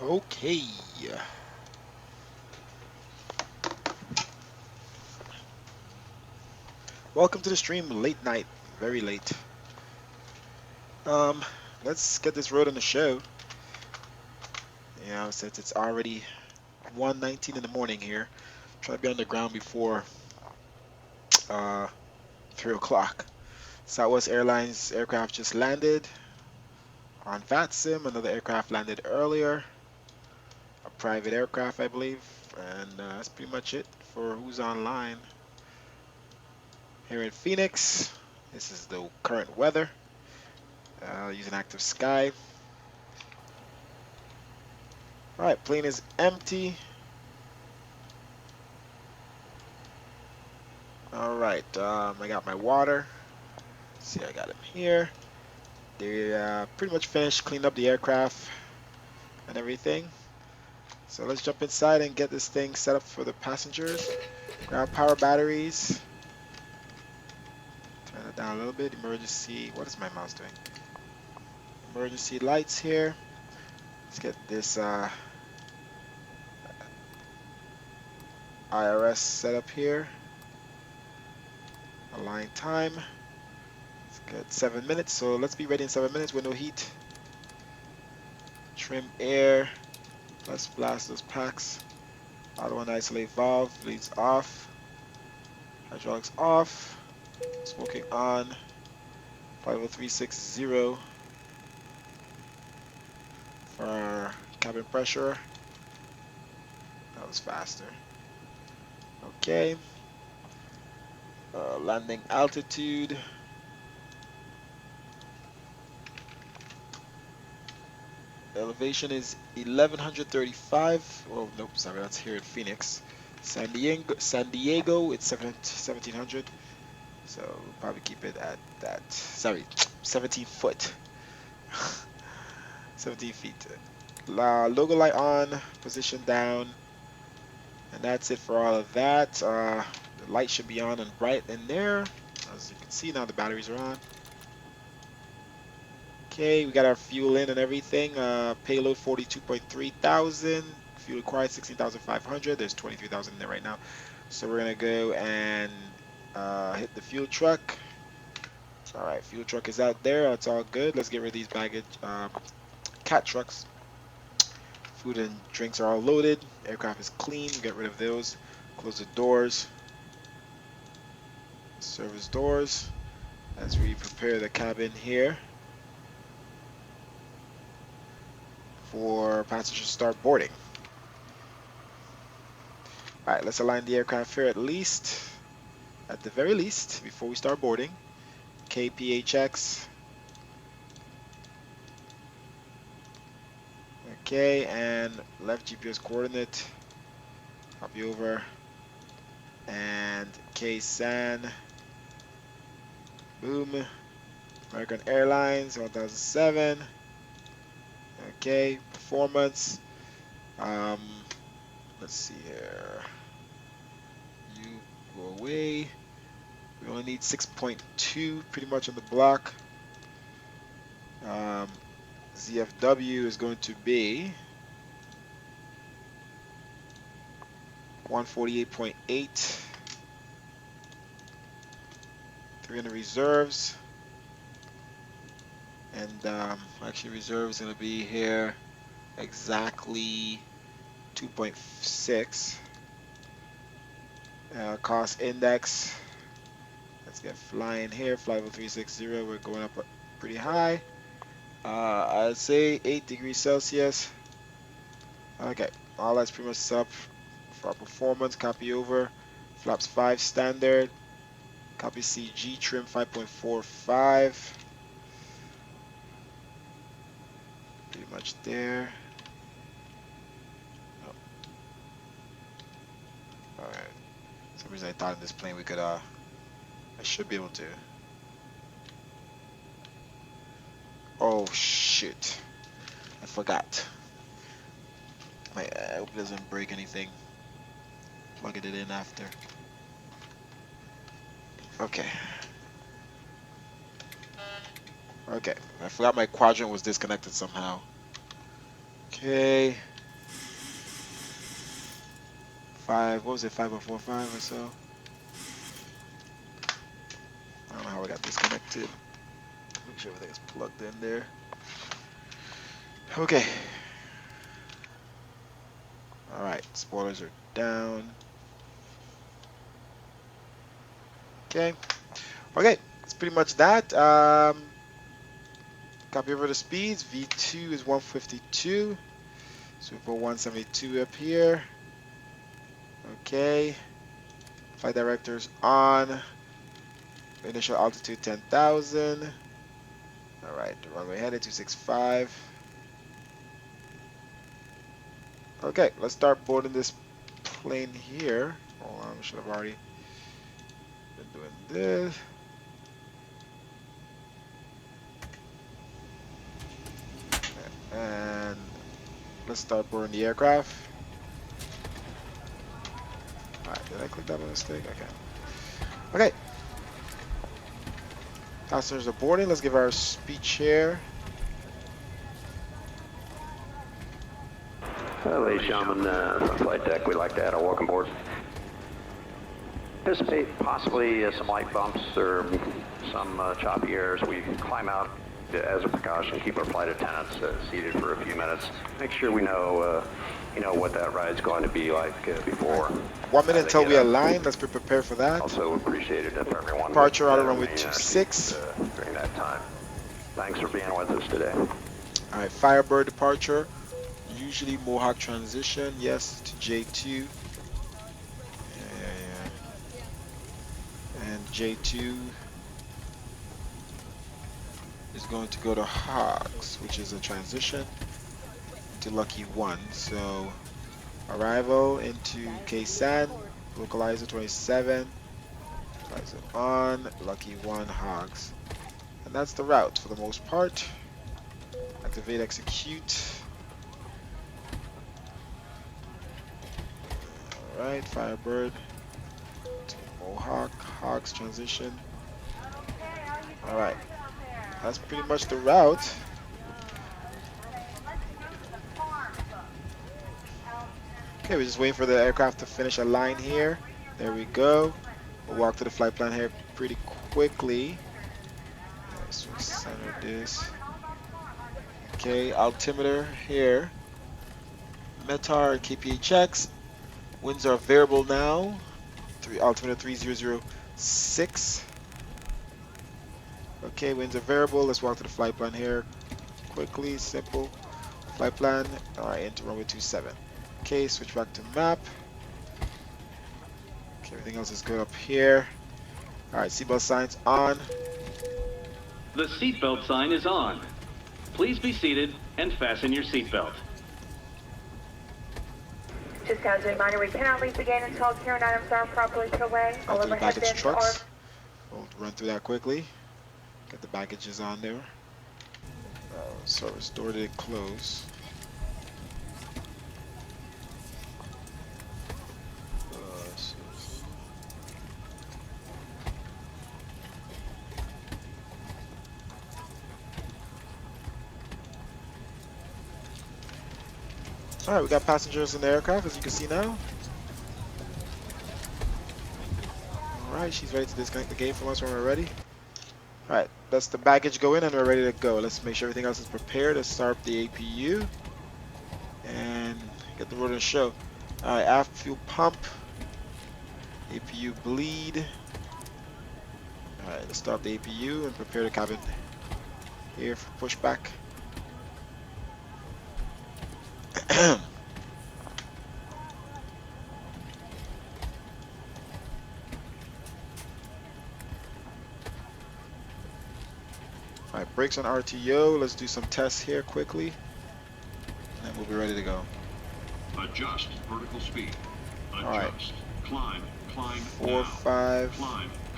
Okay. Welcome to the stream, late night, very late. Um, let's get this road on the show. Since it's already 1:19 in the morning here, try to be on the ground before uh 3 o'clock. Southwest Airlines aircraft just landed on Vatsim. Another aircraft landed earlier, a private aircraft, I believe, and that's pretty much it for who's online here in Phoenix. This is the current weather. Using active sky. All right, plane is empty. All right, I got my water. Let's see, I got him here. They pretty much finished, cleaned up the aircraft and everything. So let's jump inside and get this thing set up for the passengers. Grab power batteries. Turn it down a little bit. Emergency. What is my mouse doing? Emergency lights here. Let's get this IRS set up here. Align time. Let's get 7 minutes. So let's be ready in 7 minutes. Window heat. Trim air. Let's blast those packs. Auto and isolate valve. Leads off. Hydraulics off. Smoking on. 50360 for our cabin pressure. That was faster. Okay. Landing altitude. Elevation is 1135. Oh, nope, sorry, that's here in Phoenix. San Diego, it's 1700. So we'll probably keep it at that. Sorry, 17 foot. 17 feet. Logo light on, position down. And that's it for all of that. The light should be on and bright in there. As you can see now, the batteries are on. Okay, we got our fuel in and everything. Payload 42.3 thousand. Fuel required 16,500. There's 23,000 in there right now. So we're gonna go and hit the fuel truck. All right, fuel truck is out there. That's all good. Let's get rid of these baggage cat trucks. Food and drinks are all loaded. Aircraft is clean. Get rid of those. Close the doors. Service doors. As we prepare the cabin here for passengers to start boarding. All right, let's align the aircraft here at the very least, before we start boarding. KPHX. Okay, and left GPS coordinate. Copy over. And KSAN. Boom. American Airlines 1007. Okay, performance. Um, let's see here. You go away. We only need 6.2 pretty much on the block. ZFW is going to be 148.8. 300 reserves. And actually reserves going to be here exactly 2.6. Cost index. Let's get flying here. Flight 0360. We're going up pretty high. I'd say 8 degrees Celsius. Okay, all that's pretty much set up for our performance. Copy over. Flaps 5 standard. Copy CG trim 5.45. Pretty much there. Oh. Alright. For some reason I thought in this plane we could I should be able to. Oh shoot. I forgot. I hope it doesn't break anything. Plugging it in after. Okay. Okay. I forgot my quadrant was disconnected somehow. Okay. 5, what was it, 5.45 or so? I don't know how I got disconnected. Make sure everything is plugged in there. Okay. All right, spoilers are down. Okay. Okay, that's pretty much that. Copy over the speeds. V2 is 152. So we put 172 up here. Okay. Flight directors on. Initial altitude 10,000. All right, the runway headed 265. Okay, let's start boarding this plane here. Hold on, we should have already been doing this. And let's start boarding the aircraft. All right, did I click that by mistake? Okay. Okay. Passengers are boarding. Let's give our speech here. Ladies and gentlemen, from flight deck, we'd like to add a welcome board. Anticipate possibly some light bumps or some choppy airs. We climb out as a precaution, keep our flight attendants seated for a few minutes. Make sure we know, what that ride's going to be like before. 1 minute until we align. Let's be prepared for that. Also appreciate it if everyone Departure out of runway 26 during that time. Thanks for being with us today. All right, Firebird departure. Usually Mohawk transition. Yes to J2. And J2 is going to go to Hogs, which is a transition to Lucky 1. So arrival into Ksan, localizer 27, localizer on, Lucky 1, Hogs. And that's the route for the most part. Activate, execute. Alright, Firebird to Mohawk, Hogs transition. Alright, that's pretty much the route. Okay, we're just waiting for the aircraft to finish a line here. There we go. We'll walk to the flight plan here pretty quickly. Let's just center this. Okay, altimeter here. METAR KPHX. Winds are variable now. Altimeter 3006. Okay, winds are variable. Let's walk to the flight plan here quickly. Simple. Flight plan. Alright, into runway 27. Okay, switch back to map. Okay, everything else is good up here. Alright, seatbelt signs on. The seatbelt sign is on. Please be seated and fasten your seatbelt. Just as a reminder, we cannot leave the gate until current items are properly put away. All Onto the overhead baggage bins trucks. are... We'll run through that quickly. Got the baggages on there. Service door did close. Alright, we got passengers in the aircraft, as you can see now. Alright, she's ready to disconnect the gate from us when we're ready. Alright, let's the baggage go in and we're ready to go. Let's make sure everything else is prepared. Let's start up the APU and get the rotor to show. Alright, aft fuel pump. APU bleed. Alright, let's start the APU and prepare the cabin here for pushback. Alright, brakes on RTO. Let's do some tests here quickly. And then we'll be ready to go. Adjust vertical speed. Adjust. Alright. Climb. 4-5.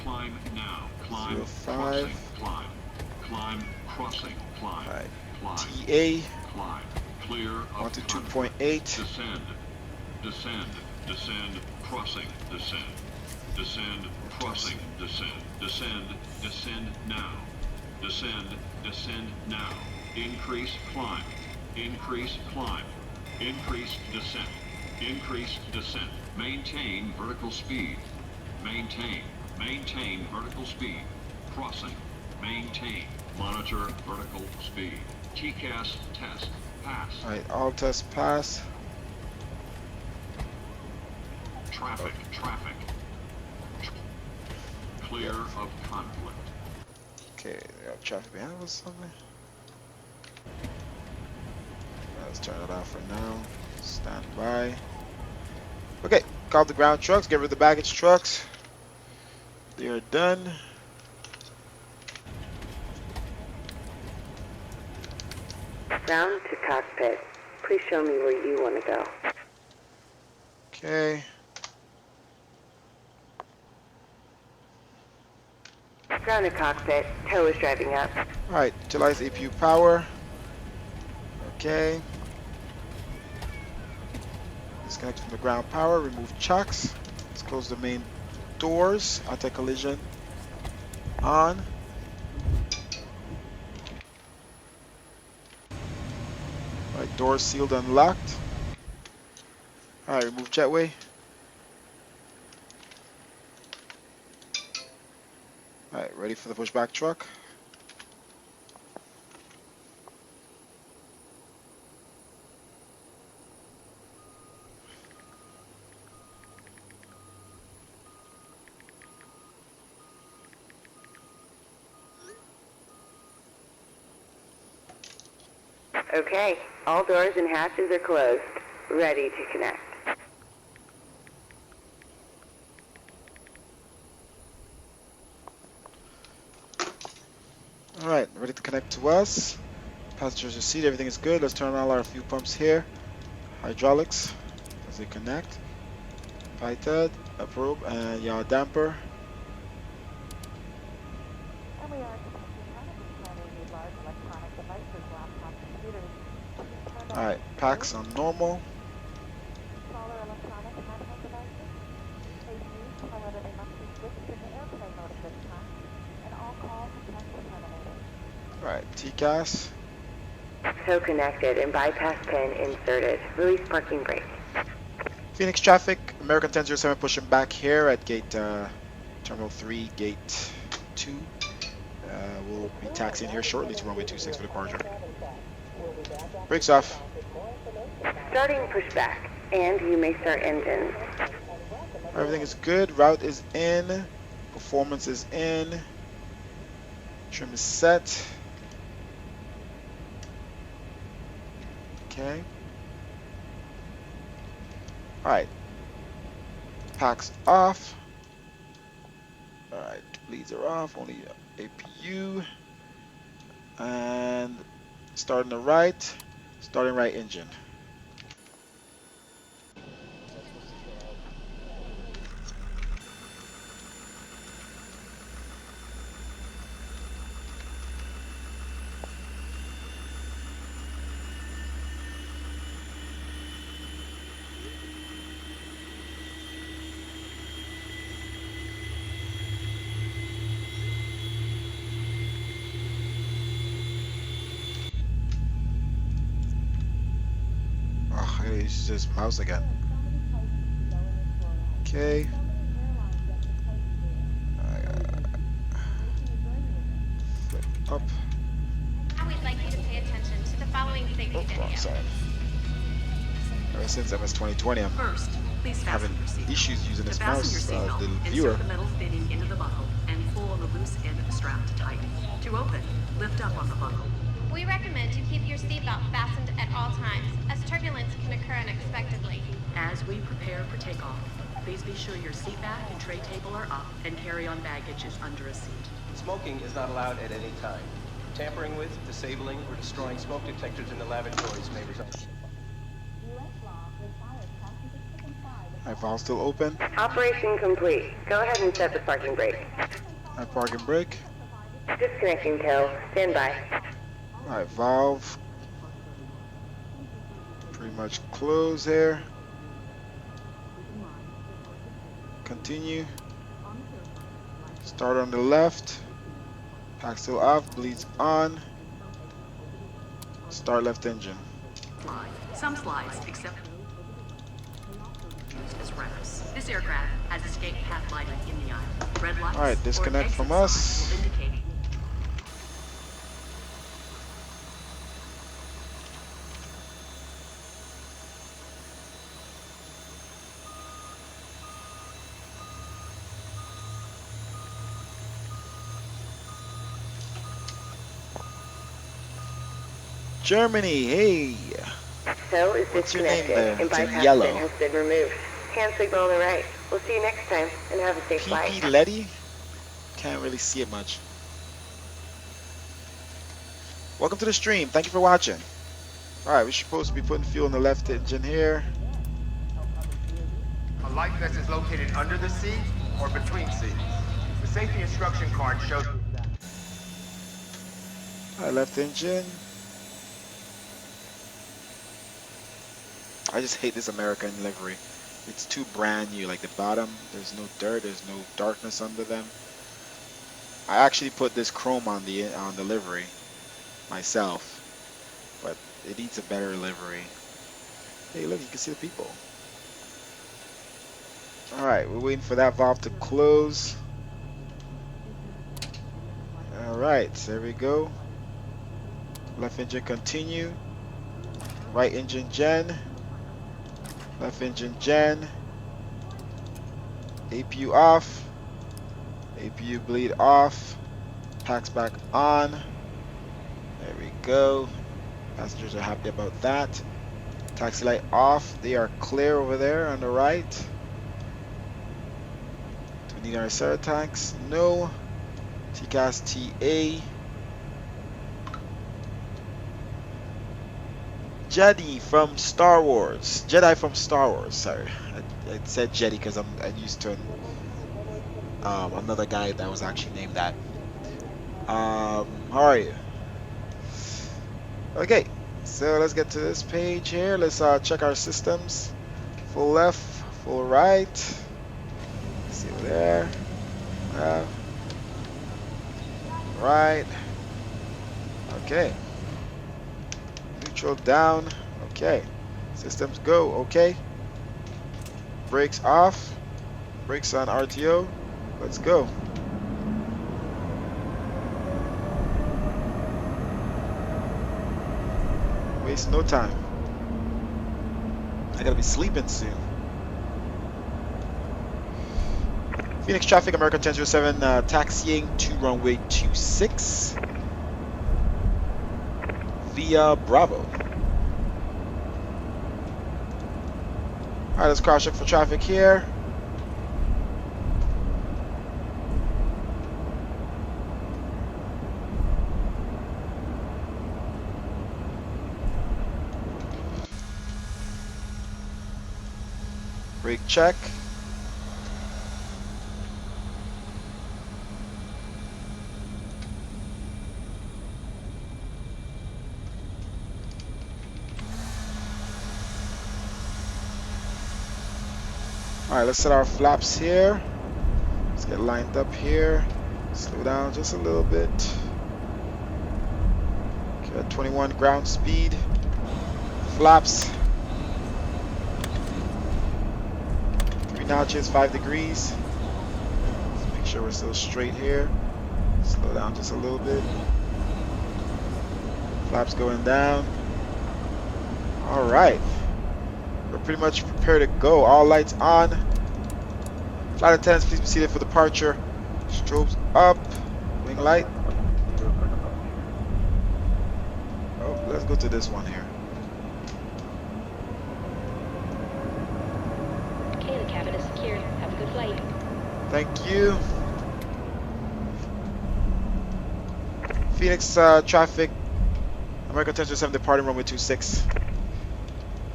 Climb now. Climb. 0-5. Climb. Climb. Crossing. Climb. Alright. Climb. TA. Climb. Clear. On to of 2.8. Descend. Crossing. Descend. Crossing. Descend now. Descend now. Increase climb. Increase descent. Maintain vertical speed. Maintain. Maintain vertical speed. Crossing. Maintain. Monitor vertical speed. TCAS test. Pass. Alright, all tests pass. Traffic. Traffic. Clear of conflict. Okay, we got traffic behind us or something. Let's turn it off for now. Stand by. Okay, call the ground trucks, get rid of the baggage trucks. They are done. Ground to cockpit. Please show me where you want to go. Okay. Ground to cockpit. Tow is driving up. Alright, utilize APU power. Okay. Disconnect from the ground power, remove chocks. Let's close the main doors. Anti-collision on. Alright, doors sealed and locked. Alright, remove jetway. Alright, ready for the pushback truck. Okay, all doors and hatches are closed. Ready to connect. Alright, ready to connect to us. Passengers are seated, everything is good. Let's turn on all our fuel pumps here. Hydraulics as they connect. Pitot, a probe, and yaw damper. Alright, packs on normal. Alright, TCAS. Tow connected and bypass pin inserted. Release parking brake. Phoenix traffic, American 1007 pushing back here at gate Terminal 3, gate 2. We'll be taxiing here shortly to runway 26 for departure. Brakes off. Starting pushback, and you may start engines. Everything is good. Route is in. Performance is in. Trim is set. Okay. Alright. Packs off. Alright. Bleeds are off. Only APU. And starting the right. Starting right engine. Oh, I gotta use this mouse again. Okay. Flip up. Now we'd like you to pay attention to the following safety Oh, video. wrong side. Ever since MS 2020, I'm First, please having fasten your seatbelt. issues using To this fasten your mouse, seatbelt, the viewer. insert the metal fitting into the buckle and pull on the loose end of the strap to tighten. To open, lift up on the buckle. We recommend you keep your seatbelt fastened at all times, as turbulence can occur unexpectedly. As we prepare for takeoff, please be sure your seat back and tray table are up and carry-on baggage is under a seat. Smoking is not allowed at any time. Tampering with, disabling, or destroying smoke detectors in the lavatories may result. Alright, valve still open. Operation complete. Go ahead and set the parking brake. Alright, parking brake. Disconnecting tow. Stand by. Alright, valve. Pretty much close here. Continue. Start on the left. Pack still off. Bleeds on. Start left engine. Slide. Some slides, except used as ramps. This aircraft has escape path lighting in the aisle. Red lights Alright, or an disconnect exit from sign us. will indicate. Germany, hey. So is What's your name disconnected there? and It's in bypass pin yellow. has been removed. Hand signal on the right. We'll see you next time and have a safe flight. PP Letty? Can't really see it much. Welcome to the stream. Thank you for watching. Alright, we're supposed to be putting fuel in the left engine here. A life vest is located under the seat or between seats. The safety instruction card shows... Alright, left engine. I just hate this American livery. It's too brand new. Like the bottom, there's no dirt, there's no darkness under them. I actually put this chrome on the livery myself, but it needs a better livery. Hey, look, you can see the people. Alright, we're waiting for that valve to close. Alright, there we go. Left engine continue. Right engine gen. Left engine gen. APU off. APU bleed off. Packs back on. There we go. Passengers are happy about that. Taxi light off. They are clear over there on the right. Do we need our Sarah tanks? No. TCAS TA. Jedi from Star Wars. Jedi from Star Wars. Sorry, I said Jedi because I'm used to another guy that was actually named that. How are you? Okay, so let's get to this page here. Let's check our systems. Full left, full right. Let's see over there. Right. Okay. Neutral down. Okay. Systems go. Okay. Brakes off. Brakes on RTO. Let's go. Waste no time. I gotta be sleeping soon. Phoenix traffic, American 1007, taxiing to runway 26 via Bravo. Alright, let's cross check for traffic here. Brake check. Alright, let's set our flaps here. Let's get lined up here. Slow down just a little bit. Okay, at 21 ground speed. Flaps. 3 notches, 5 degrees. Let's make sure we're still straight here. Slow down just a little bit. Flaps going down. Alright. We're pretty much prepared to go. All lights on. Flight attendants, please be seated for departure. Strobes up. Wing light. Oh, let's go to this one here. Okay, the cabin is secured. Have a good flight. Thank you. Phoenix traffic. American 1007 departing runway 26.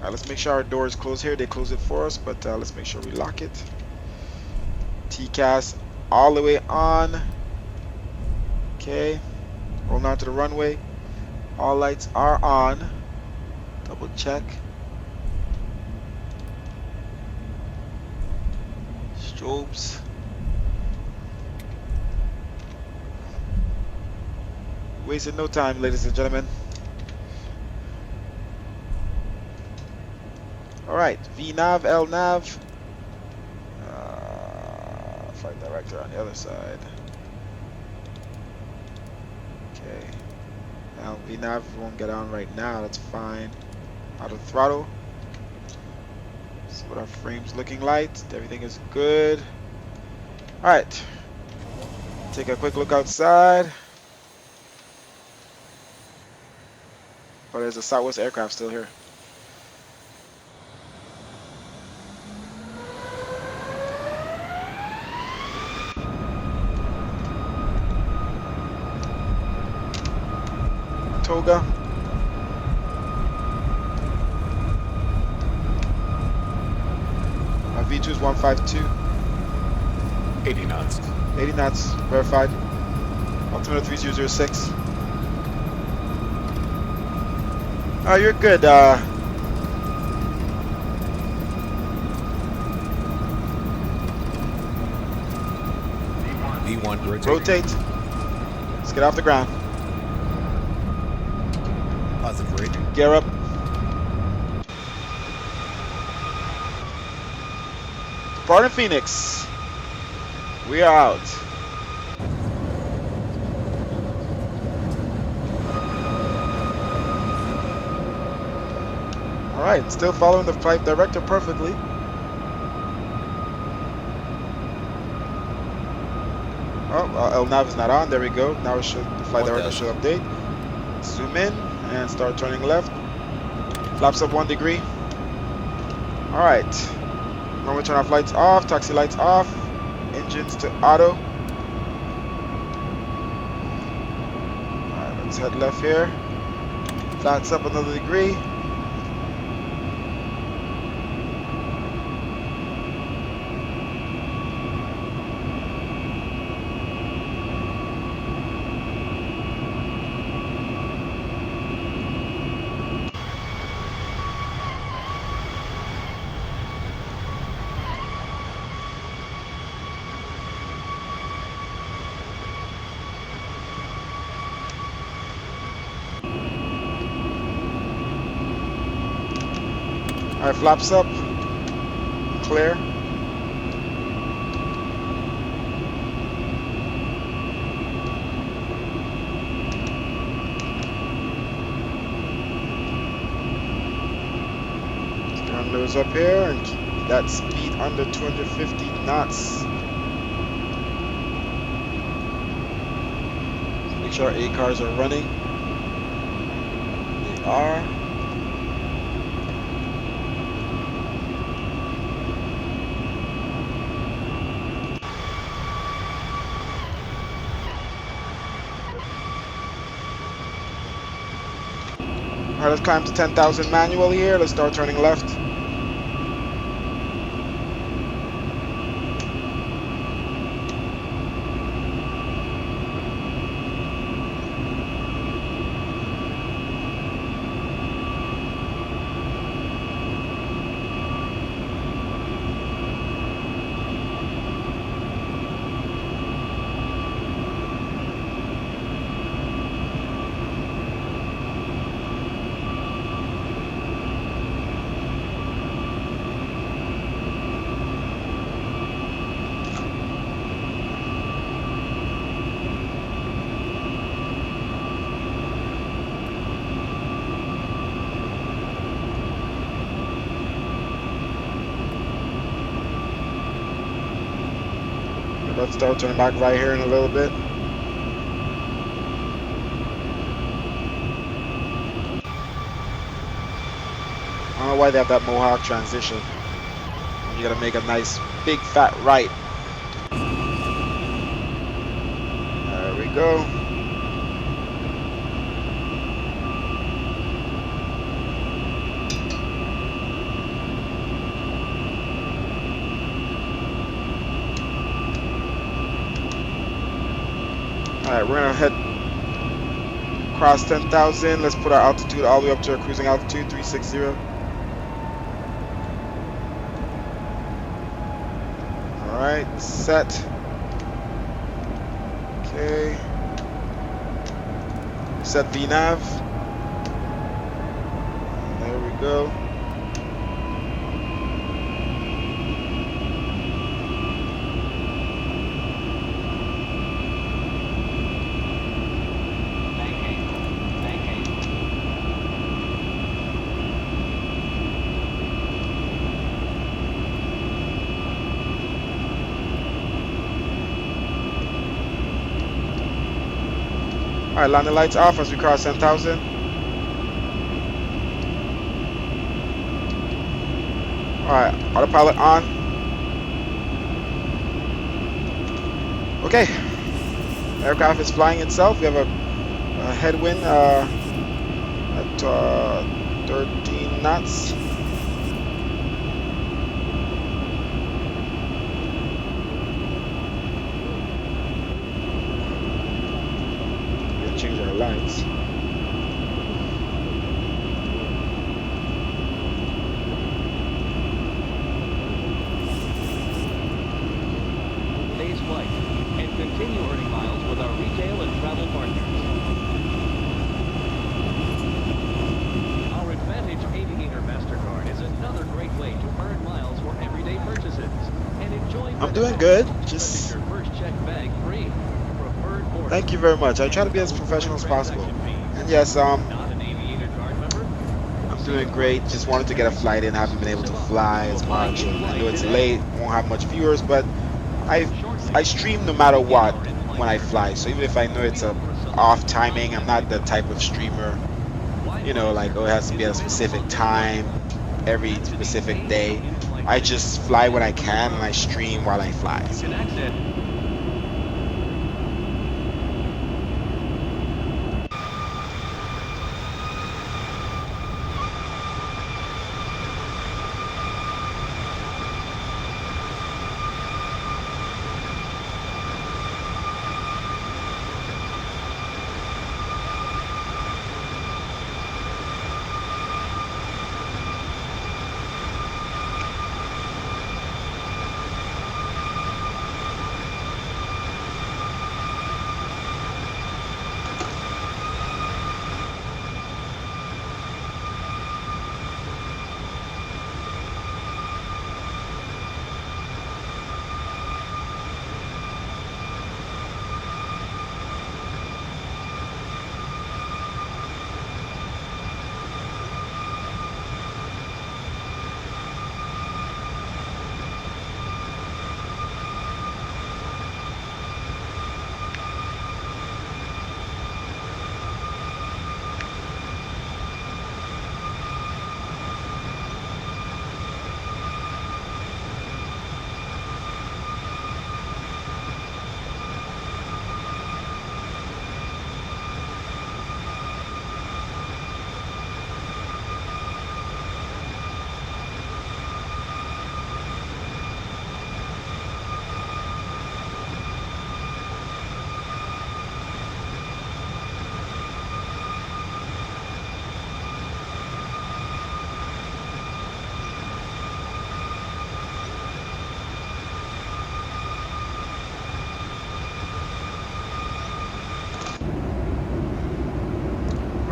Let's make sure our doors close here. They close it for us, but let's make sure we lock it. TCAS all the way on. Okay. Rolling onto the runway. All lights are on. Double check. Strobes. Wasted no time, ladies and gentlemen. Alright, VNAV, LNAV. Vector on the other side. Okay. Now VNav won't get on right now. That's fine. Out of throttle. See what our frame's looking like. Everything is good. All right. Take a quick look outside. Oh, there's a Southwest aircraft still here. Toga. Our V2 is 152. 80 knots. 80 knots, verified. Altimeter 3006. Oh, you're good. V1 Rotate. Let's get off the ground. Positive rating. Gear up. Departing Phoenix. We are out. All right, still following the flight director perfectly. Oh, LNAV is not on. There we go. Now it should, the flight director should update. Zoom in and start turning left. Flaps up 1 degree. All right. Now we turn our lights off. Taxi lights off. Engines to auto. All right, let's head left here. Flaps up another degree. All right, flaps up. Clear. Let's turn those up here and keep that speed under 250 knots. Let's make sure our A cars are running. They are. All right, let's climb to 10,000 manual here. Let's start turning left. Let's start turning back right here in a little bit. I don't know why they have that Mohawk transition. You gotta make a nice big fat right. There we go. Alright, we're gonna head across 10,000. Let's put our altitude all the way up to our cruising altitude, 360. Alright, set. Okay. Set VNav. There we go. Alright, landing lights off as we cross 10,000. Alright, autopilot on. Okay, aircraft is flying itself. We have a headwind at 13 knots. We're gonna change our lights. Today's flight and continue earning miles with our retail and travel partners. Our Advantage Aviator MasterCard is another great way to earn miles for everyday purchases and enjoy. I'm doing good. Purchase Just your first check bag free. Preferred order. thank you very much. I try to be And as no professional as possible. transaction fees. And yes, Not an Aviator card member? I'm doing great. Just wanted to get a flight in. Haven't been able to fly as much, and I know it's late. Won't have much viewers, but I stream no matter what when I fly. So even if I know it's a off timing, I'm not the type of streamer, you know, like, oh, it has to be at a specific time every specific day. I just fly when I can and I stream while I fly. So.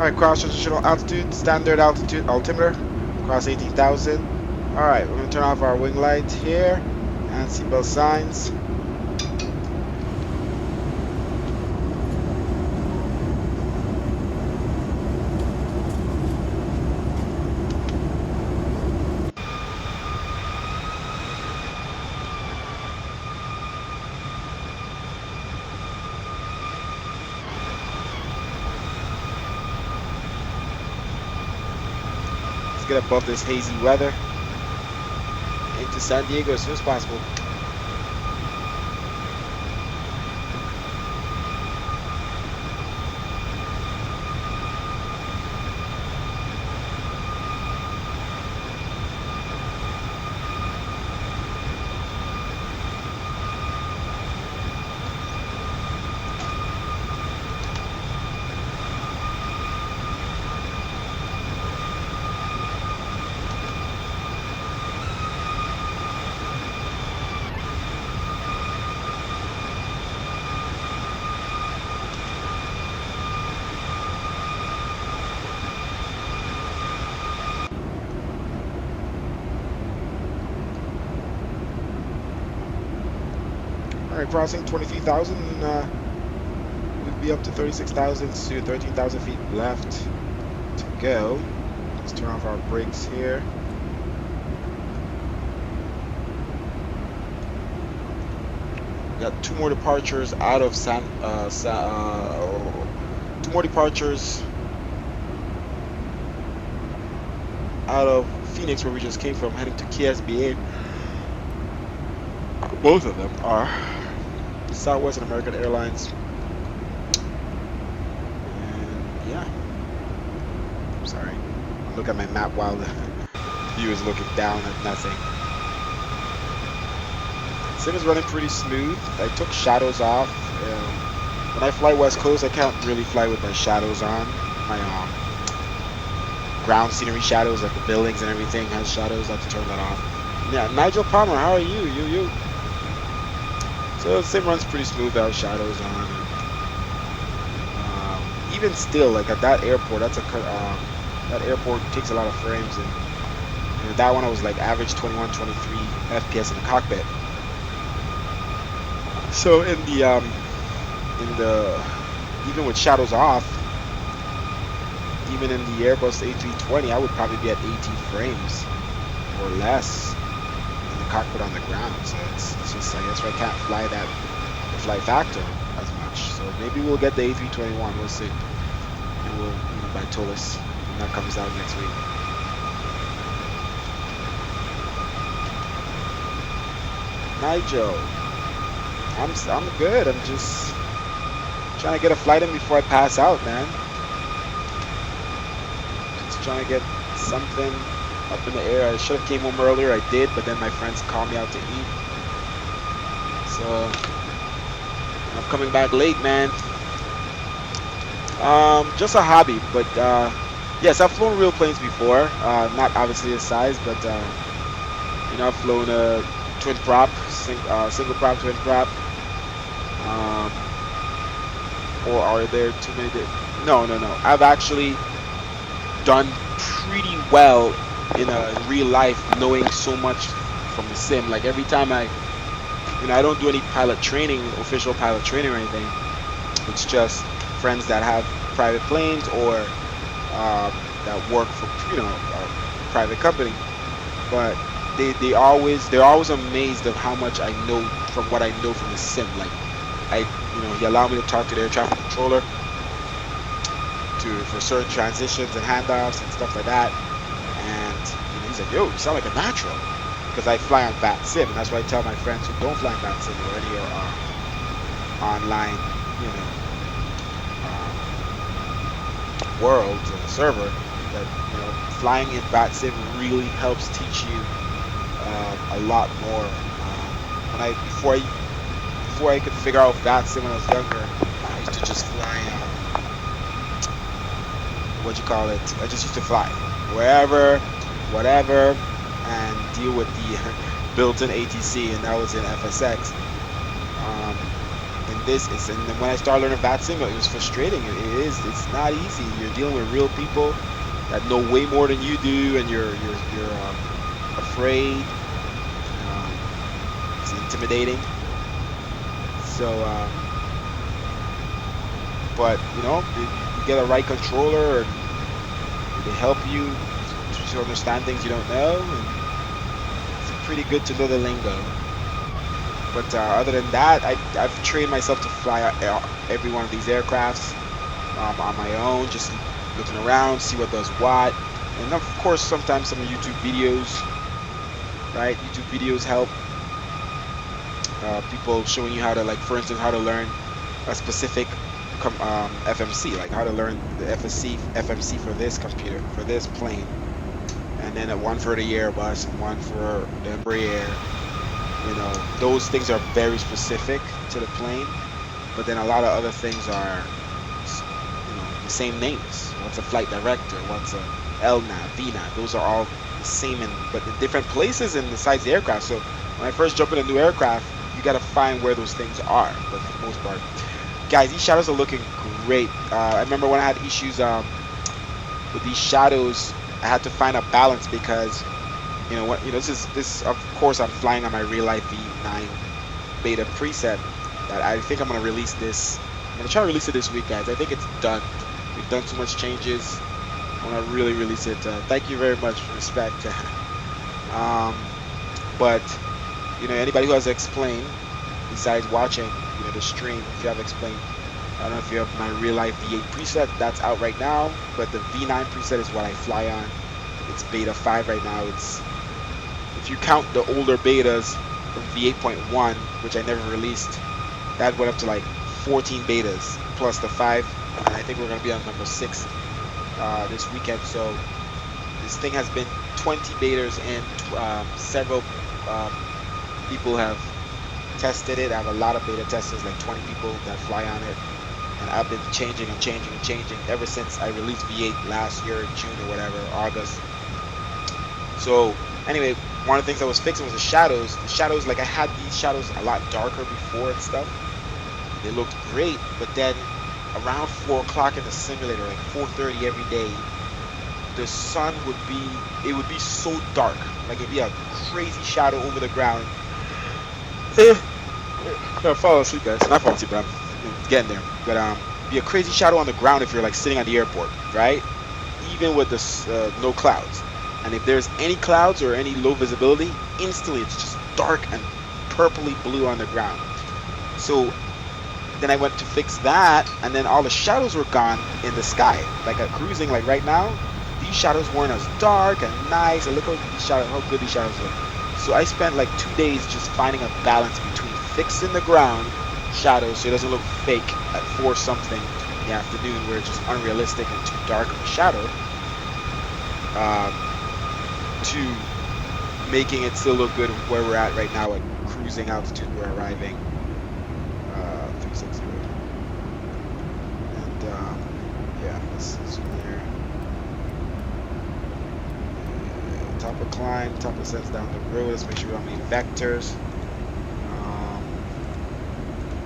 Alright, cross transitional altitude, standard altitude, altimeter, cross 18,000. Alright, we're going to turn off our wing light here, and seatbelt signs. Get above this hazy weather into San Diego as soon as possible. Alright, crossing 23,000, we'll be up to 36,000 to 13,000 feet left to go. Let's turn off our brakes here. We got 2 more departures out of two more departures out of Phoenix, where we just came from, heading to KSBA. Both of them are Southwest and American Airlines. And yeah, I'm sorry. Look at my map while the view is looking down at nothing. Sim is running pretty smooth. I took shadows off. When I fly West Coast, I can't really fly with my shadows on. My ground scenery shadows, like the buildings and everything, has shadows. I have to turn that off. Yeah, Nigel Palmer, how are you? You. So the sim runs pretty smooth without shadows on. Even still, like at that airport, that airport takes a lot of frames, and that one I was like average 21, 23 FPS in the cockpit. So even with shadows off, even in the Airbus A320, I would probably be at 18 frames or less in the cockpit on the ground. So it's just, I guess I can't fly the flight factor as much. So maybe we'll get the A321. We'll see. And we'll, by Tolis when that comes out next week. Nigel, I'm good. I'm just trying to get a flight in before I pass out, man. Just trying to get something up in the air. I should have came home earlier. I did, but then my friends called me out to eat. So I'm coming back late, man. Just a hobby, but yes, I've flown real planes before. Not obviously this size, but I've flown a twin prop, single prop, twin prop. Or are there too many? No. I've actually done pretty well in real life, knowing so much from the sim. Like every time I don't do any pilot training, official pilot training or anything. It's just friends that have private planes or that work for a private company. But they're always amazed of how much I know from what I know from the sim. Like he allowed me to talk to the air traffic controller for certain transitions and handoffs and stuff like that. And he's like, "Yo, you sound like a natural," because I fly on Vatsim, and that's why I tell my friends who don't fly on Vatsim or any online, world server, that flying in Vatsim really helps teach you a lot more. Before I could figure out Vatsim when I was younger, I used to just fly. I just used to fly wherever, whatever, and deal with the built-in ATC, and that was in FSX. And then when I started learning Vatsim, it was frustrating. It's not easy. You're dealing with real people that know way more than you do, and you're afraid. It's intimidating. So, but you get a right controller, and they help you to understand things you don't know, and it's pretty good to know the lingo. But other than that, I've trained myself to fly every one of these aircrafts on my own, just looking around, see what does what. And of course, sometimes some YouTube videos, right? YouTube videos help. People showing you how to, like, for instance, how to learn a specific FMC, like how to learn the FMC for this computer, for this plane. And then one for the Airbus and one for the Embraer. Those things are very specific to the plane, but then a lot of other things are, the same names. What's a flight director? What's a LNAV, VNAV? Those are all the same, but in different places and besides the aircraft. So when I first jump in a new aircraft, you got to find where those things are. But for the most part, guys, these shadows are looking great. I remember when I had issues with these shadows, I had to find a balance because this of course I'm flying on my real life V9 beta preset that I think I'm gonna release this. I'm gonna try to release it this week, guys. I think it's done. We've done too much changes. I want to really release it. Thank you very much for respect. But anybody who has xplane, besides watching the stream, if you have xplane, I don't know if you have my real life V8 preset. That's out right now, but the V9 preset is what I fly on. It's beta 5 right now. It's, if you count the older betas from V8.1, which I never released, that went up to like 14 betas plus the 5, and I think we're gonna be on number 6 this weekend. So this thing has been 20 betas, and several people have tested it. I have a lot of beta testers, like 20 people that fly on it, and I've been changing and changing and changing ever since I released V8 last year, June or whatever, August. So anyway, one of the things I was fixing was the shadows. The shadows, like I had these shadows a lot darker before and stuff. They looked great, but then around 4 o'clock in the simulator, like 4:30 every day, the sun would be, it would be so dark, like it'd be a crazy shadow over the ground. I fall asleep, guys. Not fall asleep, but I'm getting there. But be a crazy shadow on the ground if you're like sitting at the airport, right? Even with this no clouds. And if there's any clouds or any low visibility, instantly it's just dark and purpley blue on the ground. So then I went to fix that, and then all the shadows were gone in the sky. Like cruising, like right now, these shadows weren't as dark and nice. And look how good these shadows look. So I spent like 2 days just finding a balance between fixing the ground shadows so it doesn't look fake at 4 something in the afternoon where it's just unrealistic and too dark of a shadow, to making it still look good where we're at right now at cruising altitude. We're arriving 360. And yeah, this is here. Top of climb, top of sets down the road. Let's make sure we don't need vectors.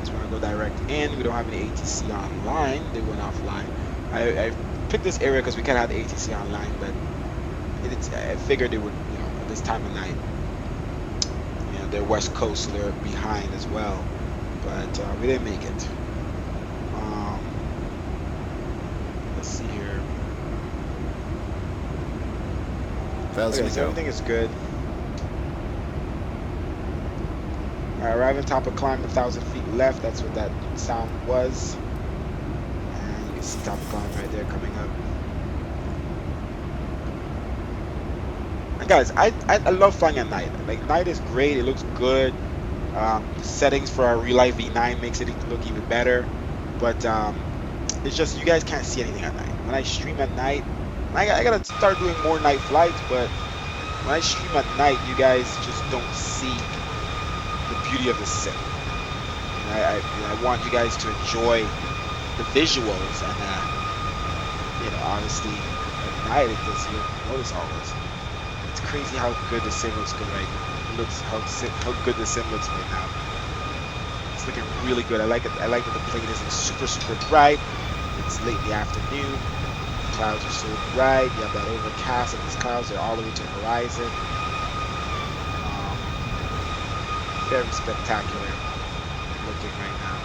Just want to go direct in. We don't have any ATC online. They went offline. I picked this area because we kind of had the ATC online, but I figured they would, you know, at this time of night. You know, they're West Coast, so they're behind as well. But we didn't make it. Let's see here. Okay, so everything is good. Alright, arriving top of climb, 1,000 feet left. That's what that sound was. And you can see top of climb right there coming up. And guys, I love flying at night. Like, night is great. It looks good. The settings for our real life V9 makes it look even better. But it's just you guys can't see anything at night. When I stream at night, I gotta start doing more night flights. But when I stream at night, you guys just don't see the beauty of the sim. And I want you guys to enjoy the visuals, and you know, honestly, at night it does. You notice all this. It's crazy how good the sim looks good right now. It looks how good the sim looks right now. It's looking really good. I like it. I like that the plane isn't super bright. It's late in the afternoon. The clouds are so bright. You have that overcast, and these clouds are all the way to the horizon. Very spectacular looking right now.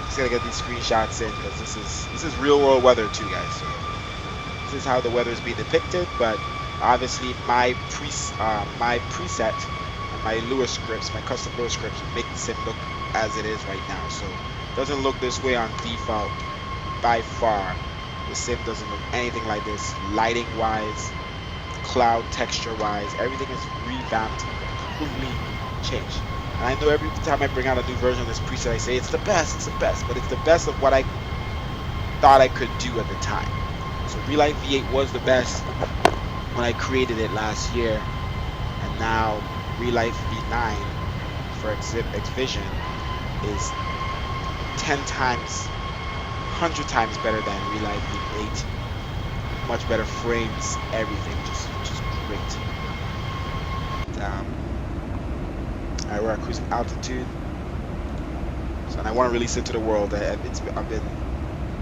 Just gotta get these screenshots in because this is real world weather too, guys. So this is how the weather is being depicted, but obviously my preset and my Lua scripts, my custom Lua scripts, make the sim look as it is right now. So it doesn't look this way on default. By far, the sim doesn't look anything like this. Lighting wise, cloud texture wise, everything is revamped, completely changed. And I know every time I bring out a new version of this preset, I say it's the best, but it's the best of what I thought I could do at the time. So Real Life V8 was the best when I created it last year, and now Real Life V9 for Xvision is 10 times, 100 times better than Real Life V8. Much better frames, everything, just great. Alright, we're at cruising altitude. So, and I want to release it to the world. I've been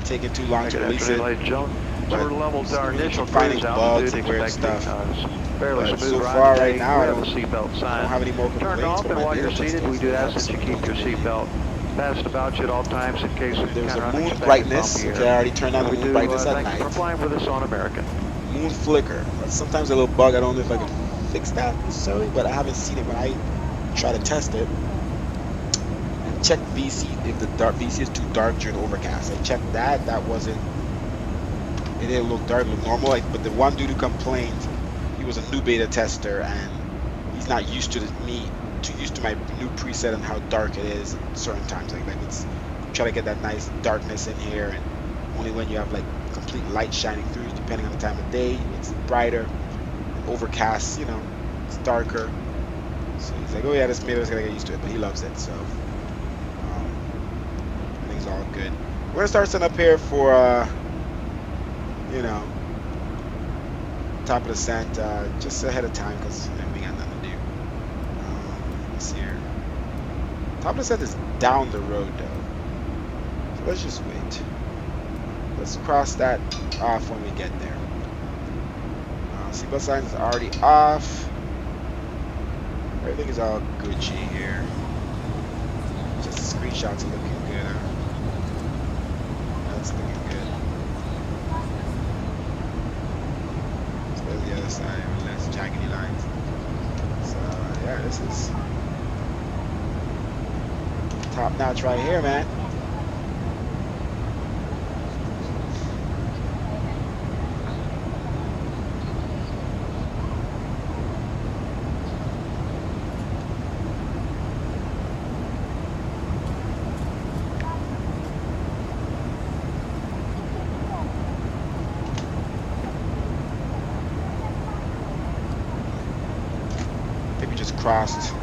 taking too long to release it. We're level to our initial finding cruise bugs altitude, and weird expecting stuff. Fairly But smooth so ride far, right today. now, We I have the don't seatbelt sign have any more turned complaints off, from and my while you're beta seated, we testers. do They ask have that you keep your supposedly. seatbelt fastened about you at all times in case we There's a encounter moon unexpected brightness. bumpy Okay, air. I already turned on And the we moon do brightness at thank you for night. flying with us on American. Moon flicker. That's sometimes a little bug. I don't know if I could fix that necessarily, but I haven't seen it when I try to test it. And check VC if the VC is too dark during overcast. I checked that. That wasn't. It didn't look dark. It looked normal. But the one dude who complained, he was a new beta tester and he's not used to too used to my new preset and how dark it is at certain times. Like it's try to get that nice darkness in here, and only when you have like complete light shining through, depending on the time of day, it's brighter. And overcast, it's darker. So he's like, oh yeah, this maybe I was gonna get used to it, but he loves it. So I think it's all good. We're gonna start setting up here for you know, top of the scent just ahead of time because we got nothing to do. Let's see here. Top of the scent is down the road though. So let's just wait. Let's cross that off when we get there. Seatbelt sign is already off. Everything is all Gucci here. Just the screenshots are looking good. That's looking good. Let's go to the other side with less jaggedy lines. So yeah, this is top notch right here, man. Crossed. I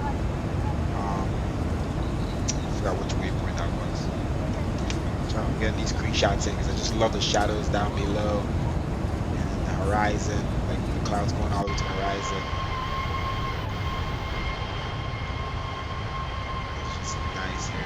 forgot which waypoint that was. So I'm getting these screenshots in because I just love the shadows down below and the horizon, like the clouds going all the way to the horizon. It's just nice here.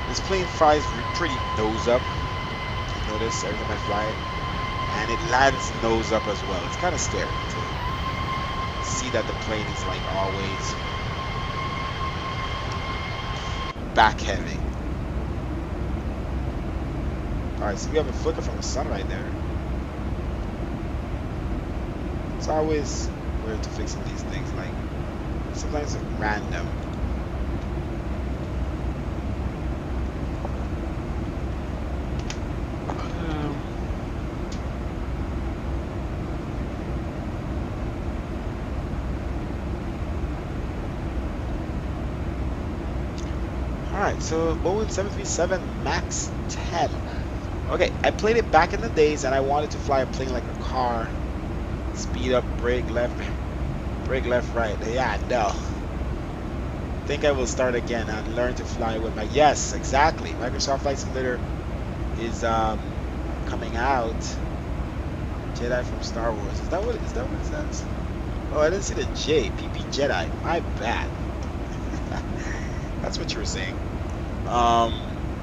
This plane flies pretty nose up. You notice every time I fly it, and it lands nose up as well. It's kind of scary to see that the plane is like always back heavy. All right, so we have a flicker from the sun right there. It's always weird to fix some of these things. Like sometimes it's random. Alright, so Boeing 737 MAX 10. Okay, I played it back in the days and I wanted to fly a plane like a car. Speed up, brake left, right. Yeah, no. Think I will start again and learn to fly with my... Yes, exactly. Microsoft Flight Simulator is coming out. Jedi from Star Wars. Is that what it says? Oh, I didn't see the J. PP Jedi. My bad. That's what you were saying.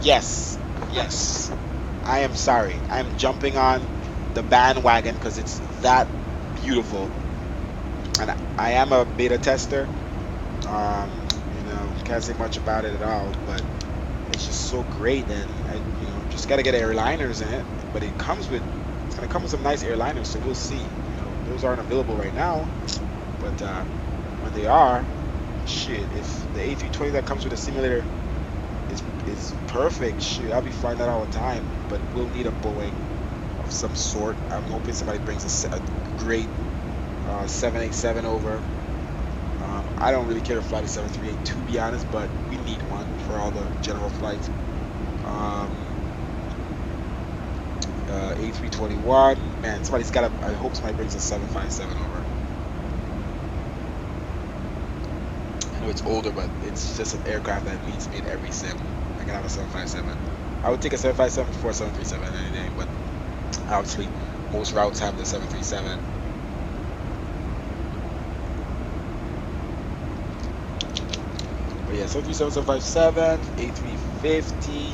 Yes. I am sorry. I'm jumping on the bandwagon because it's that beautiful. And I am a beta tester. Can't say much about it at all, but it's just so great. And I, just got to get airliners in it. But it's gonna come with some nice airliners, so we'll see. Those aren't available right now, but when they are, shit, if the A320 that comes with a simulator is perfect, shit, I'll be flying that all the time. But we'll need a Boeing of some sort. I'm hoping somebody brings a great 787 over. I don't really care to fly the 738 to be honest, but we need one for all the general flights. A321, man, I hope somebody brings a 757 over. I know it's older, but it's just an aircraft that meets me in every sim. I can have a 757. I would take a 757 before a 737 any day, but obviously most routes have the 737. yeah, 737757, A350,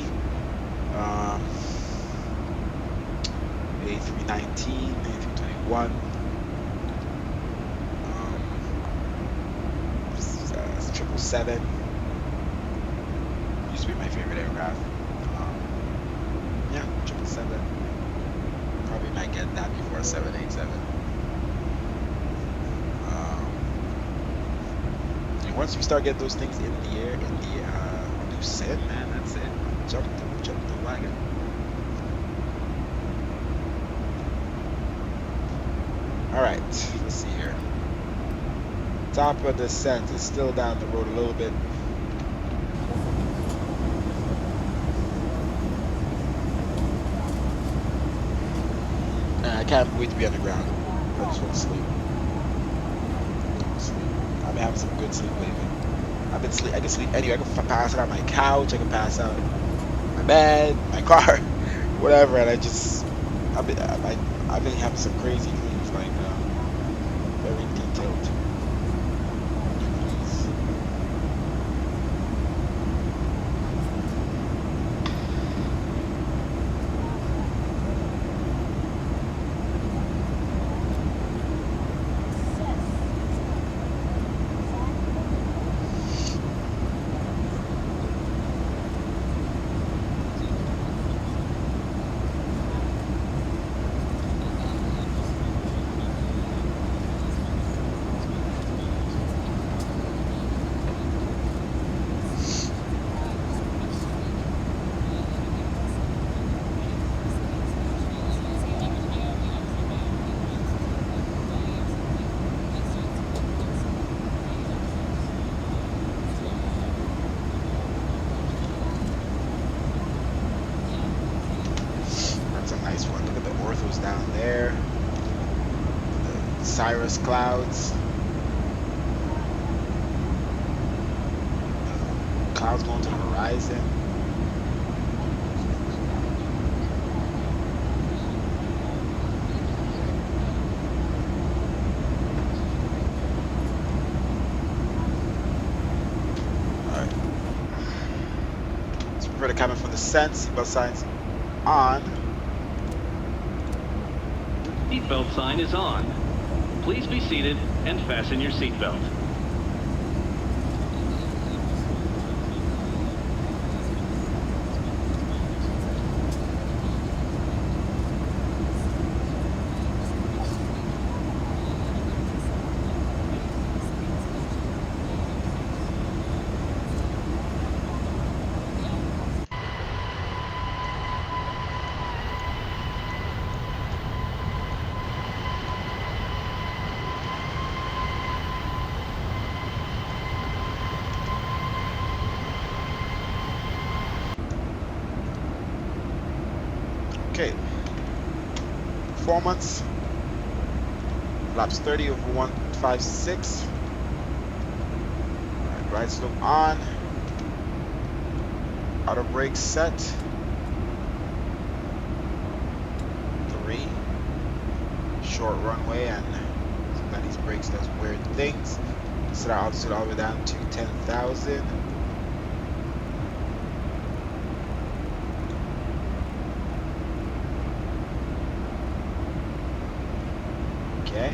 A319, A321, 777. Used to be my favorite aircraft. Yeah, 777. Probably might get that before a 787. And once you start getting those things in the air, in the loose end, man, that's it. Jump the wagon. All right, let's see here. Top of the descent is still down the road a little bit. I can't wait to be on the ground. I just want to sleep. I've been having some good sleep lately. I can sleep anywhere. I can pass out on my couch. I can pass out on my bed, my car, whatever. And I've been having some crazy dreams, like very detailed dreams. Down there, the cirrus clouds, clouds going to the horizon. All right, let's prepare the cabin for the descent. Seatbelt signs on. Seatbelt sign is on. Please be seated and fasten your seatbelt. Okay, 4 months, laps 30 over 156. All right, right slope on, auto brake set, 3, short runway, and sometimes these brakes does weird things. Set our altitude all the way down to 10,000. Okay.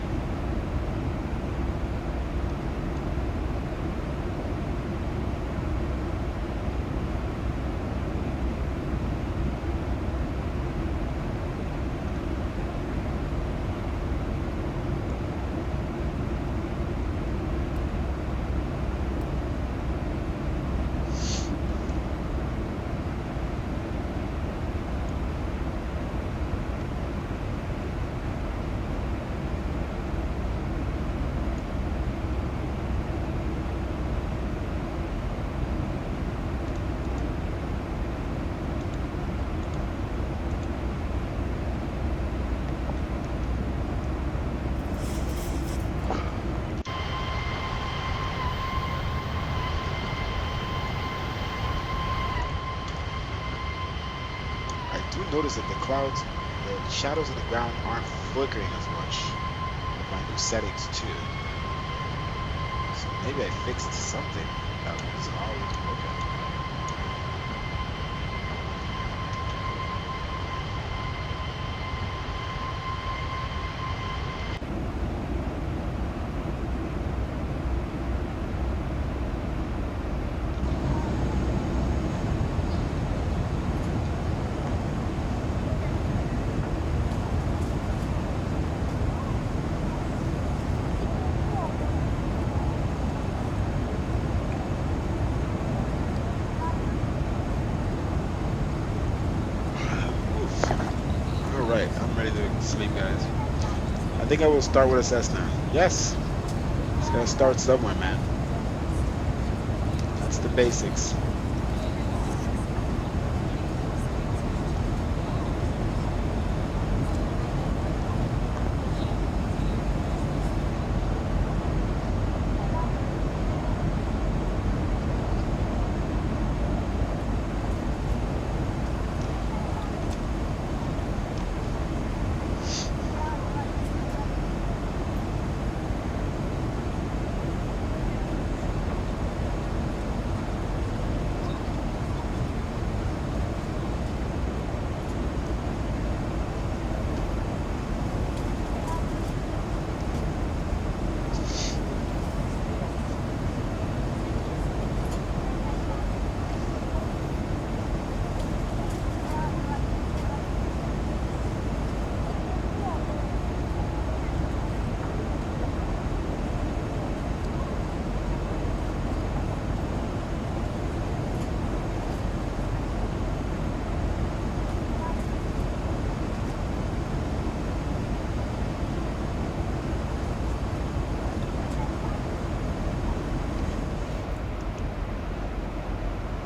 Notice that the clouds, the shadows on the ground aren't flickering as much with my new settings too. So maybe I fixed something. That was always broken. Alright, I'm ready to sleep, guys. I think I will start with a Cessna. Yes! It's gotta start somewhere, man. That's the basics.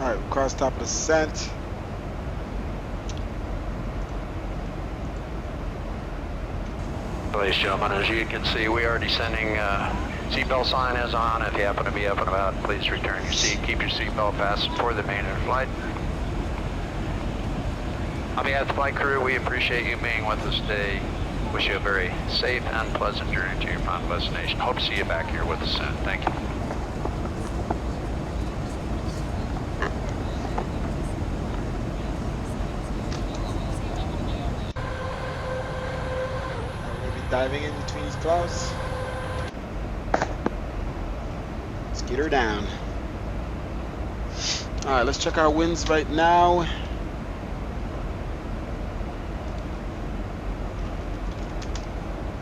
Alright, we crossed top of the descent. Ladies and gentlemen, as you can see, we are descending. Seatbelt sign is on. If you happen to be up and about, please return your seat. Keep your seatbelt fastened for the remainder of the flight. On behalf of the flight crew, we appreciate you being with us today. Wish you a very safe and pleasant journey to your final destination. Hope to see you back here with us soon. Thank you. Diving in between these clouds. Let's get her down. Alright, let's check our winds right now.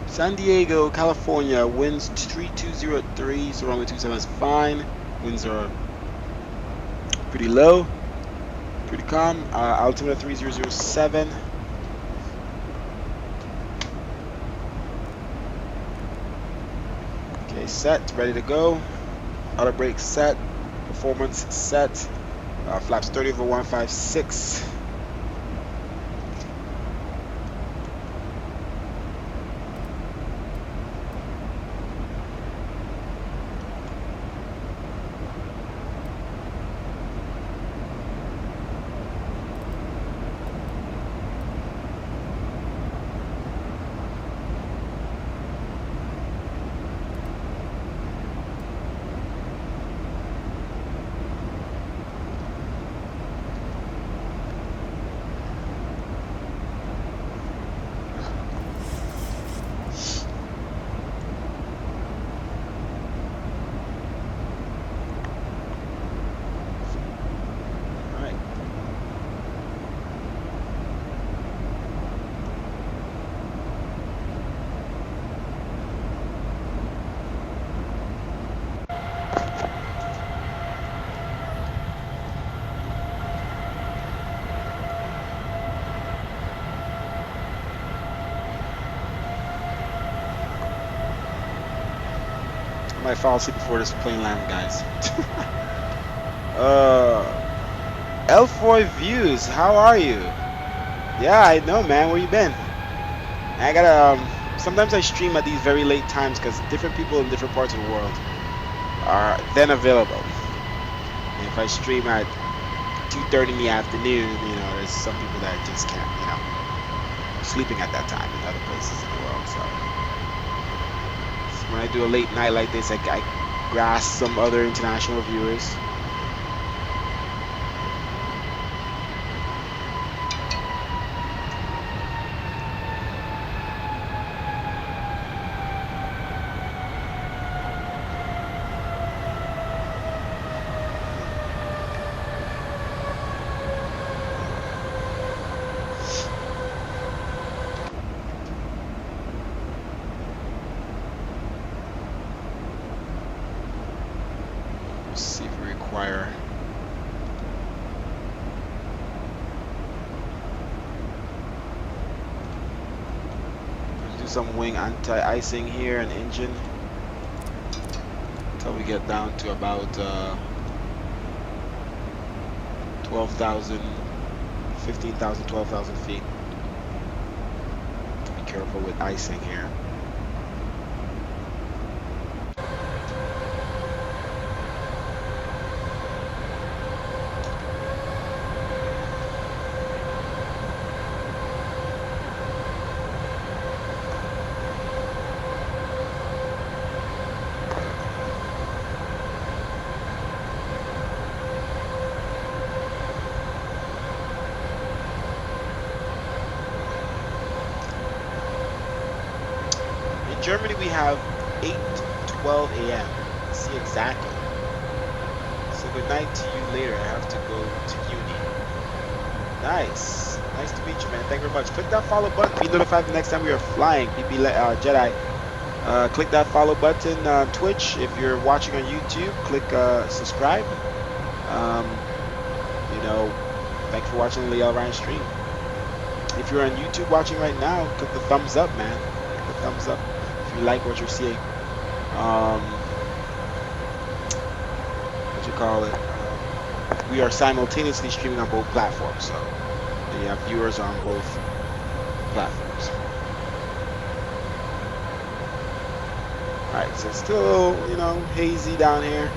San Diego, California, winds 3203, so runway 27 is fine. Winds are pretty low, pretty calm. Altimeter 3007. Okay, set, ready to go. Auto brake set, performance set. Flaps 30 over 156. I might fall asleep before this plane lands, guys. L4 Views, how are you? Yeah, I know, man. Where you been? I gotta. Sometimes I stream at these very late times because different people in different parts of the world are then available. And if I stream at 2:30 in the afternoon, you know, there's some people that just can't, you know, sleeping at that time in other places in the world. So when I do a late night like this, I grasp some other international viewers. Let's see if we require. Let's do some wing anti-icing here and engine until we get down to about 12,000, 15,000, 12,000 feet. Be careful with icing here. In Germany, we have 8:12 a.m. See exactly. So good night to you later. I have to go to uni. Nice. Nice to meet you, man. Thank you very much. Click that follow button. Be notified the next time we are flying. BB Jedi. Click that follow button on Twitch. If you're watching on YouTube, click subscribe. Um, you know, thanks for watching the Liel Ryan stream. If you're on YouTube watching right now, click the thumbs up, man. Click the thumbs up if you like what you're seeing. What you call it? We are simultaneously streaming on both platforms, so you have viewers on both platforms. All right, so it's still a little, you know, hazy down here.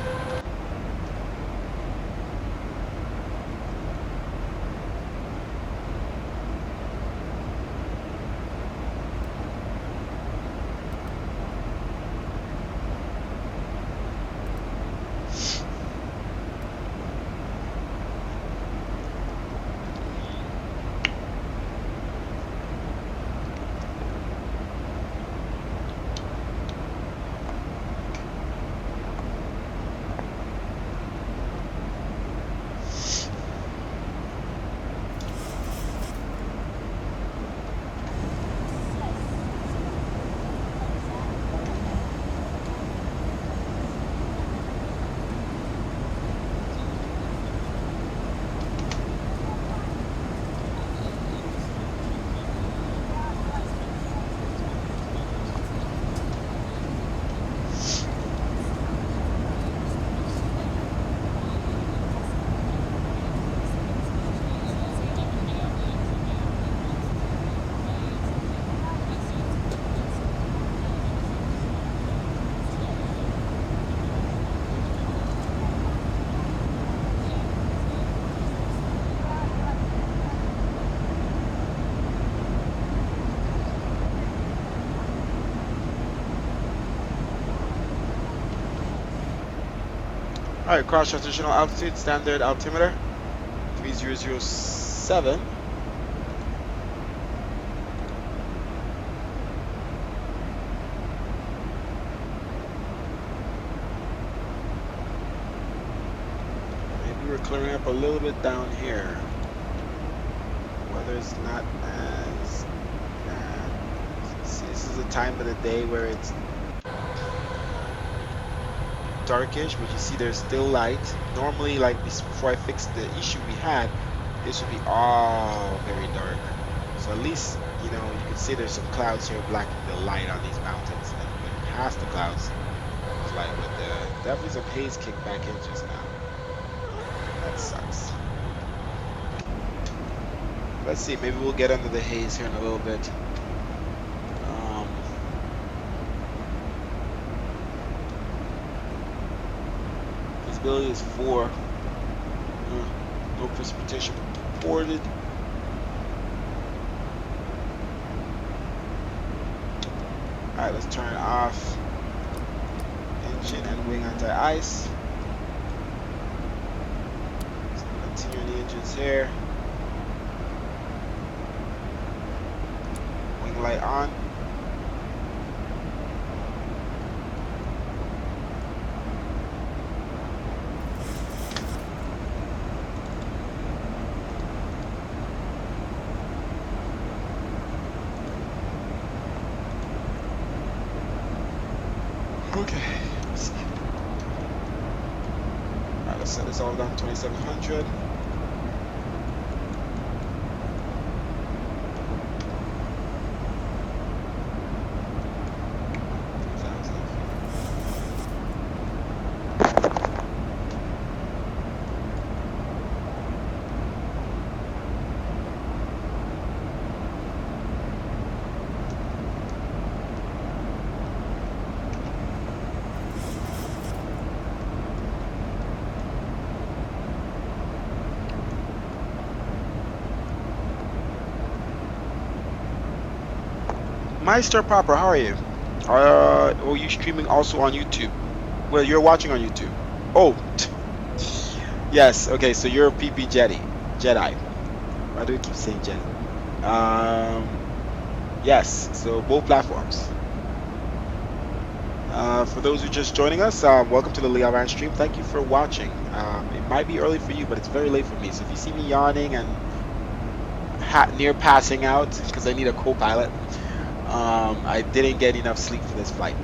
All right, cross transitional altitude, standard altimeter, 3007. Maybe we're clearing up a little bit down here. Weather's not as bad. See, this is a time of the day where it's darkish, but you see there's still light. Normally, like before I fixed the issue we had, this would be all very dark. So at least, you know, you can see there's some clouds here blocking the light on these mountains. And when past the clouds, it's like with definitely some haze kicked back in just now. That sucks. Let's see, maybe we'll get under the haze here in a little bit. Visibility is 4. No precipitation reported. Alright, let's turn off Chin and wing anti-ice. So continue the engines here. Wing light on. Okay, let's see. Alright, let's set this all down to 2700. Meister Popper, how are you? Oh, you streaming also on YouTube? Well, you're watching on YouTube. Oh, yes. Okay, so you're a PP Jedi. Why do you keep saying Jedi? Yes. So both platforms. For those who are just joining us, welcome to the Leo Van stream. Thank you for watching. It might be early for you, but it's very late for me. So if you see me yawning and near passing out because I need a co-pilot. I didn't get enough sleep for this flight,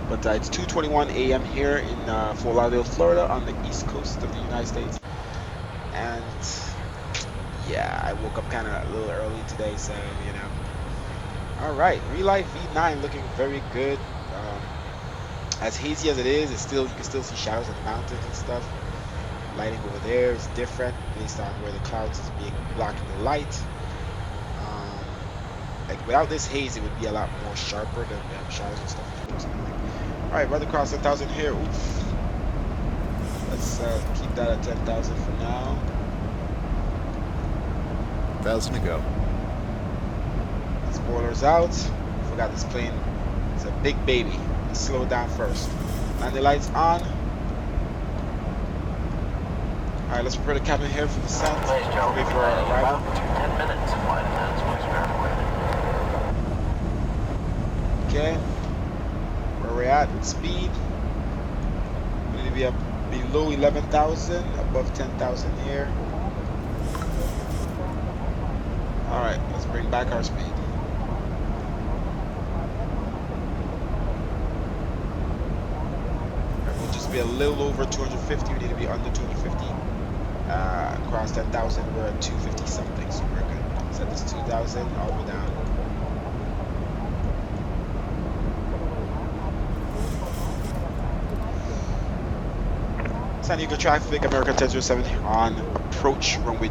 but it's 2:21 a.m. here in Fort Lauderdale, Florida, on the east coast of the United States. And yeah, I woke up kind of a little early today, so you know. All right, Relight V9 looking very good. As hazy as it is, it's still, you can still see shadows on the mountains and stuff. Lighting over there is different based on where the clouds is being blocking the light. Like without this haze, it would be a lot more sharper than shadows and stuff. All right, right across 10,000 here. Oof. Let's keep that at 10,000 for now. 1,000 to go. Spoilers out. Forgot this plane. It's a big baby. Let's slow down first. Landing lights on. All right, let's prepare the cabin here for descent. Wait for our arrival. 10 minutes. Flight attendants will spare away. Okay, where we're at with speed, we need to be up below 11,000, above 10,000 here. All right, let's bring back our speed. We'll just be a little over 250. We need to be under 250. Across 10,000, we're at 250 something, so we're good. Set this 2,000 all the way down. San Diego traffic, American 1007 on approach runway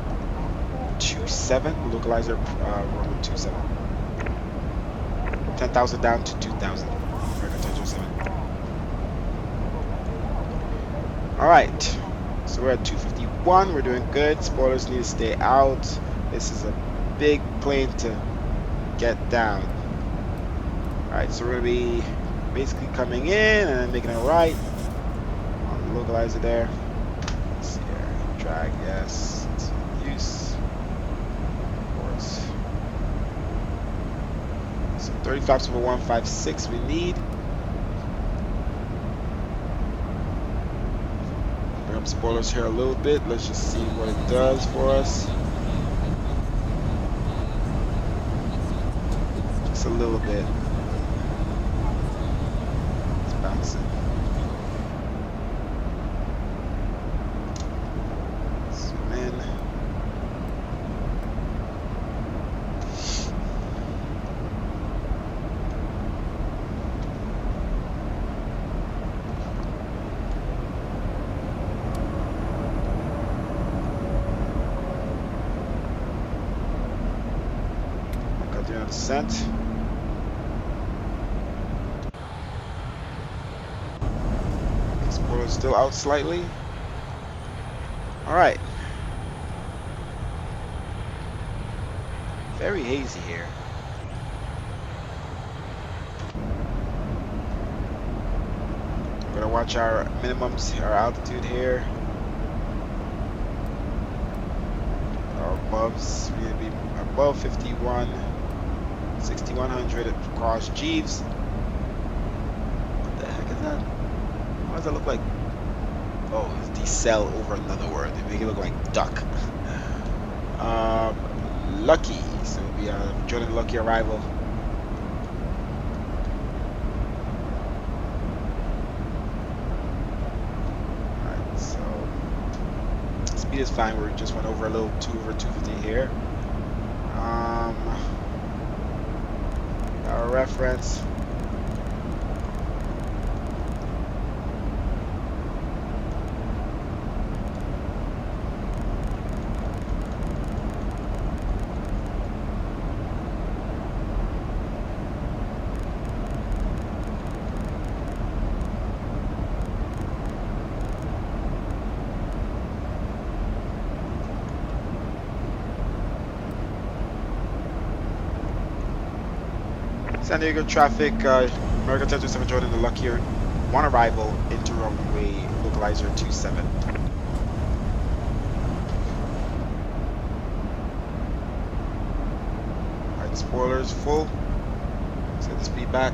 27, localizer runway 27. 10,000 down to 2,000, American 1007. Alright, so we're at 251, we're doing good, spoilers need to stay out. This is a big plane to get down. Alright, so we're going to be basically coming in and then making a right. Localizer there. Let's see here. Drag, yes. It's in use. Of course. So 30 flaps over 156 we need. Bring up spoilers here a little bit. Let's just see what it does for us. Just a little bit. It's bouncing. Descent. Spoiler still out slightly. All right. Very hazy here. gonna watch our minimums, our altitude here. Our aboves, we're gonna be above 51, 6100 across Jeeves. What the heck is that? Why does that look like? Oh, it's decel over another word. They make it look like duck. Lucky, so it'll be a Jordan Lucky arrival. Alright, so speed is fine. We just went over a little over 250 here. Our reference. San Diego traffic, American 1027 Jordan, the Luckier, one arrival into runway localizer 27. Alright, spoilers full. Set the speed back.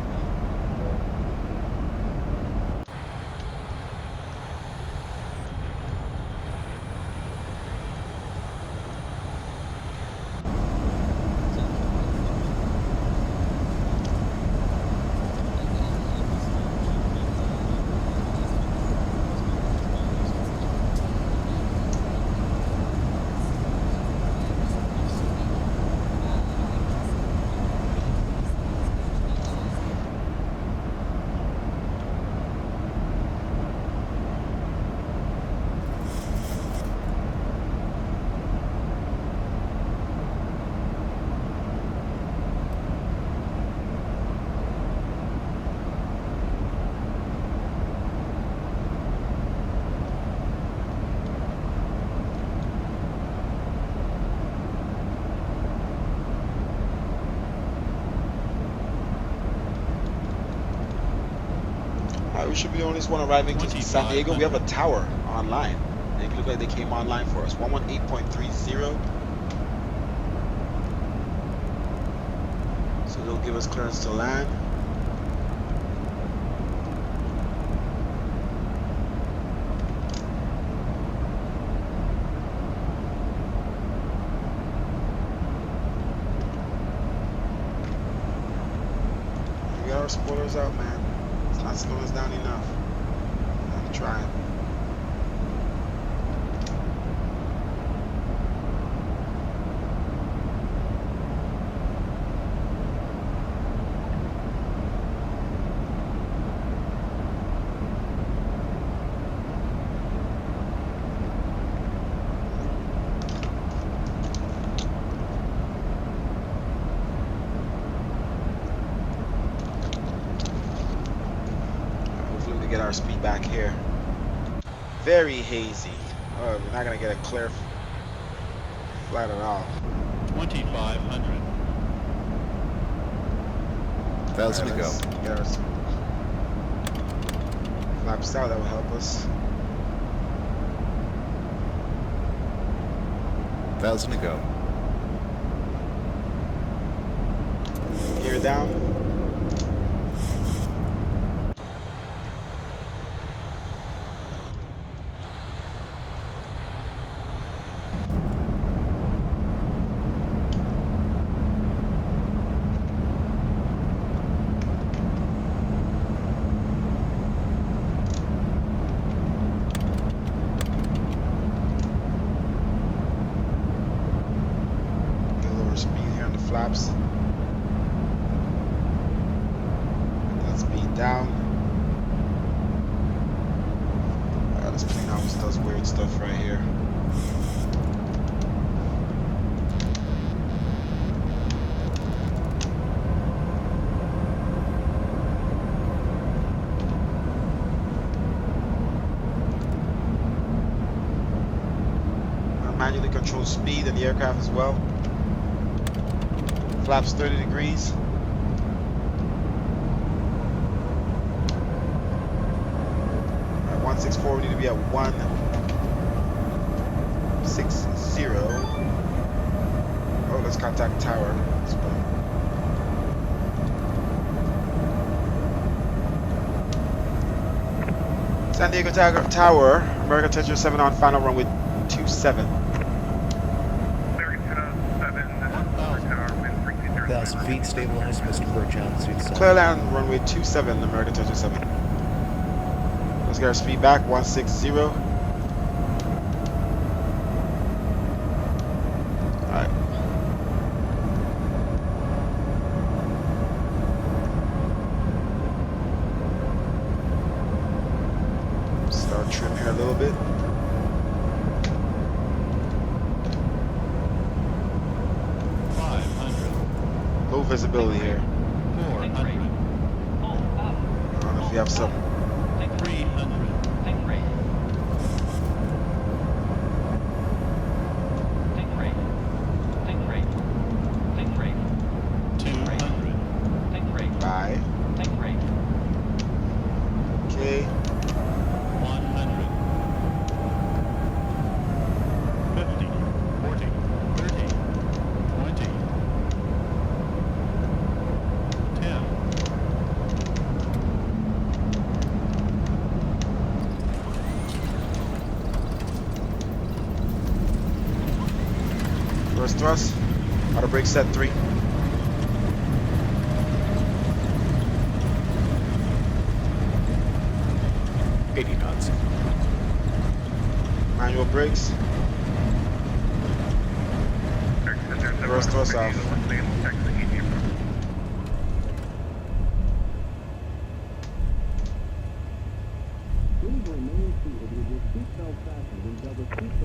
We should be the only one arriving to San Diego. We have a tower online. They look like they came online for us. 118.30. So they'll give us clearance to land. We got our spoilers out, man. Not slow us down enough. I'm trying. Get our speed back here. Very hazy. Oh, we're not gonna get a clear flight at all. 2,500. 1,000 to go. Get our flaps out. That will help us. 1,000 to go. Gear down. Flaps. That speed down. This plane always does weird stuff right here. Manually control speed in the aircraft as well. Flaps 30 degrees. 164. We need to be at 160. Oh, let's contact tower. San Diego Tower, American Treasure 7 on final run with 27. Thousand feet, stabilized, Mr. Burchon, suit 7. Clearland runway 27, American Treasure 7. Let's get our speed back, 160. Alright. Start trim here a little bit. Low visibility here. 400. I don't know if you have some. 300. Bye. Okay. 100. 50. 40. 30. 20. 10. First thrust. Auto brake set 3. $80. Manual brakes. First thrust off.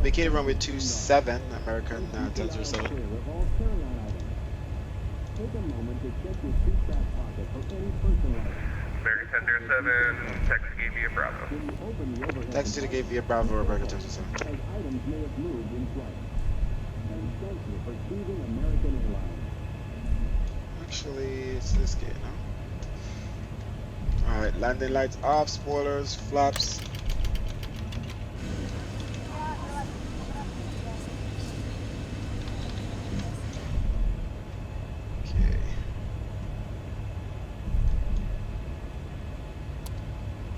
Vacated runway 27, American Treasure 7. Take a moment to check your seat back pocket for any personal items. American 1007, text gave you a Bravo. When you open the overhead Text to the gate via Bravo, American Treasure 7. as items may have moved in flight. And thank you for choosing American Airlines. Actually, it's this gate, no? Alright, landing lights off, spoilers, flaps. Okay.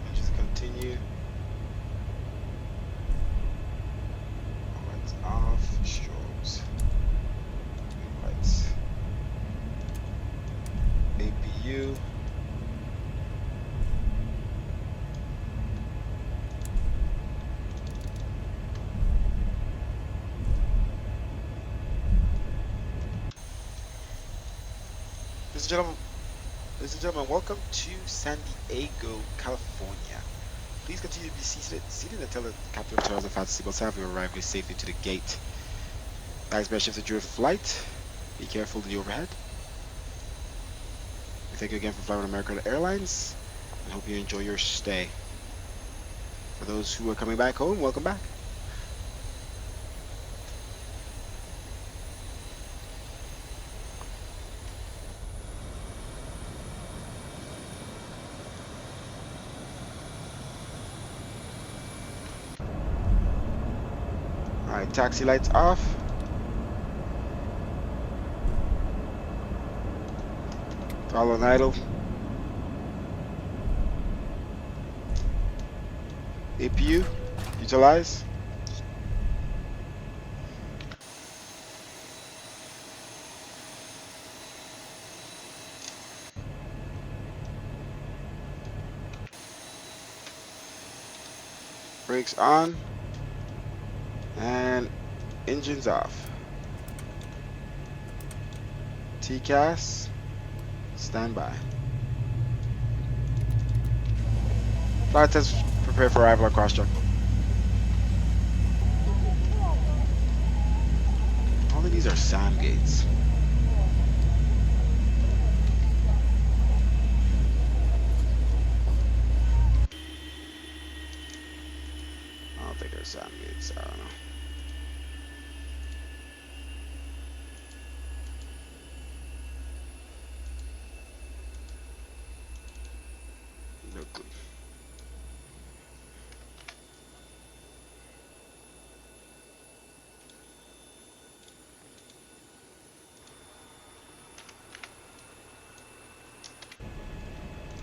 And just continue. Lights off, strobes. Lights. APU. Ladies and gentlemen, welcome to San Diego, California. Please continue to be seated until the captain returns the fast seatbelts have you arrived safely to the gate. Bags better shifted during flight. Be careful of the overhead. We thank you again for flying with American Airlines and hope you enjoy your stay. For those who are coming back home, welcome back. Alright, taxi lights off. Throttle and idle. APU, utilize. Brakes on. And engines off. TCAS, stand by. Flight test, prepare for arrival on cross-check. All of these are SAM gates. I don't think they're SAM gates, I don't know. No clue.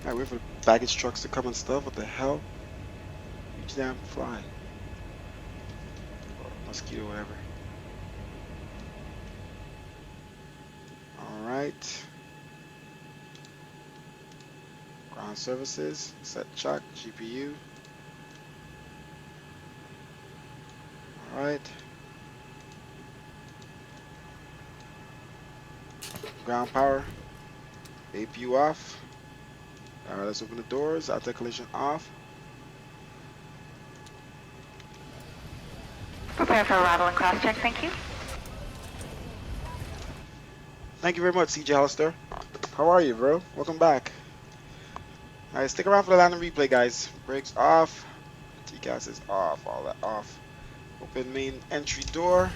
I wait for the baggage trucks to come and stuff. What the hell? Each damn fly. Or mosquito, whatever. Alright. Ground services. Set chuck. GPU. Alright. Ground power. APU off. Alright, let's open the doors. Outside collision off. Prepare for arrival and cross-check, thank you. Thank you very much, CJ Hollister. How are you, bro? Welcome back. Alright, stick around for the landing replay, guys. Brakes off. TCAS is off. All that off. Open main entry door.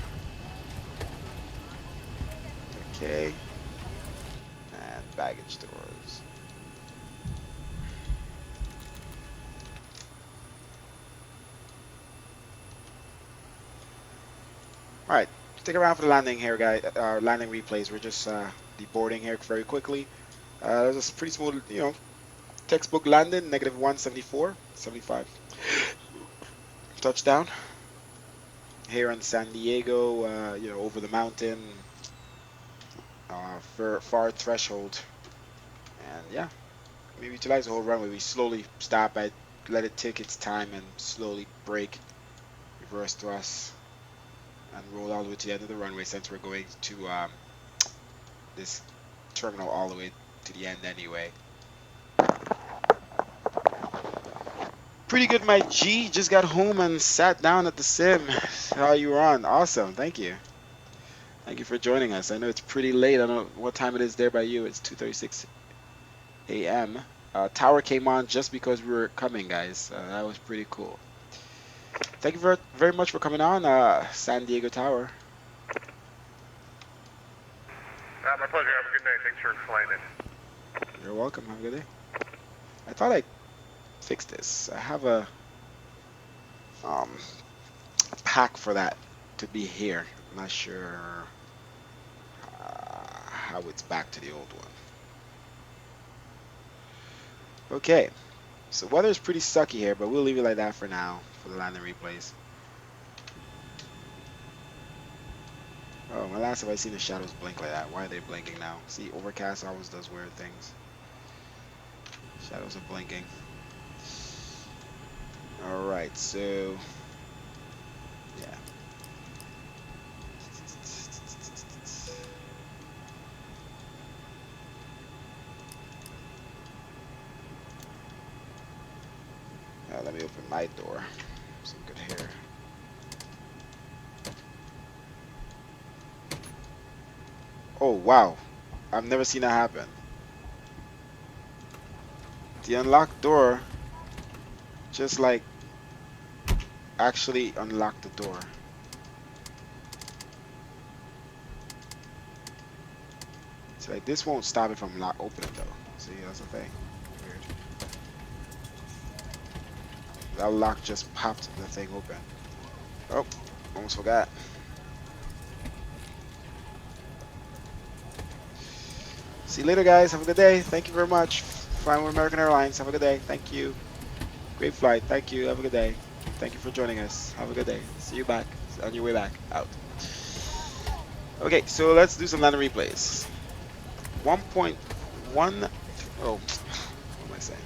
Okay. And baggage doors. Alright, stick around for the landing here, guys. Landing replays. We're just deboarding here very quickly. There's a pretty smooth, textbook landing. Negative 174, 75. Touchdown. Here in San Diego, over the mountain. Far threshold. And yeah, we utilize the whole runway. We slowly stop at, let it take its time and slowly brake, reverse thrust, and roll all the way to the end of the runway since we're going to this terminal all the way to the end anyway. Pretty good, my G. Just got home and sat down at the sim. How you were on? Awesome. Thank you. Thank you for joining us. I know it's pretty late. I don't know what time it is there by you. It's 2:36 a.m. Tower came on just because we were coming, guys. That was pretty cool. Thank you very, very much for coming on, San Diego Tower. My pleasure. Have a good night. Thanks for explaining. You're welcome. Have a good day. I thought I fixed this. I have a pack for that to be here. I'm not sure how it's back to the old one. Okay, so weather's pretty sucky here, but we'll leave it like that for now for the landing replays. Oh, my last have I seen the shadows blink like that? Why are they blinking now? See, overcast always does weird things. Shadows are blinking. Alright, so yeah. Let me open my door. Some good hair. Oh wow, I've never seen that happen. The unlocked door just like actually unlocked the door. So like this won't stop it from opening though. See, that's the thing. Weird. That lock just popped the thing open. Oh, almost forgot. See you later, guys. Have a good day. Thank you very much. Flying with American Airlines. Have a good day. Thank you. Great flight. Thank you. Have a good day. Thank you for joining us. Have a good day. See you back on your way back. Out. Okay, so let's do some landing replays. 1.1. Oh, what am I saying?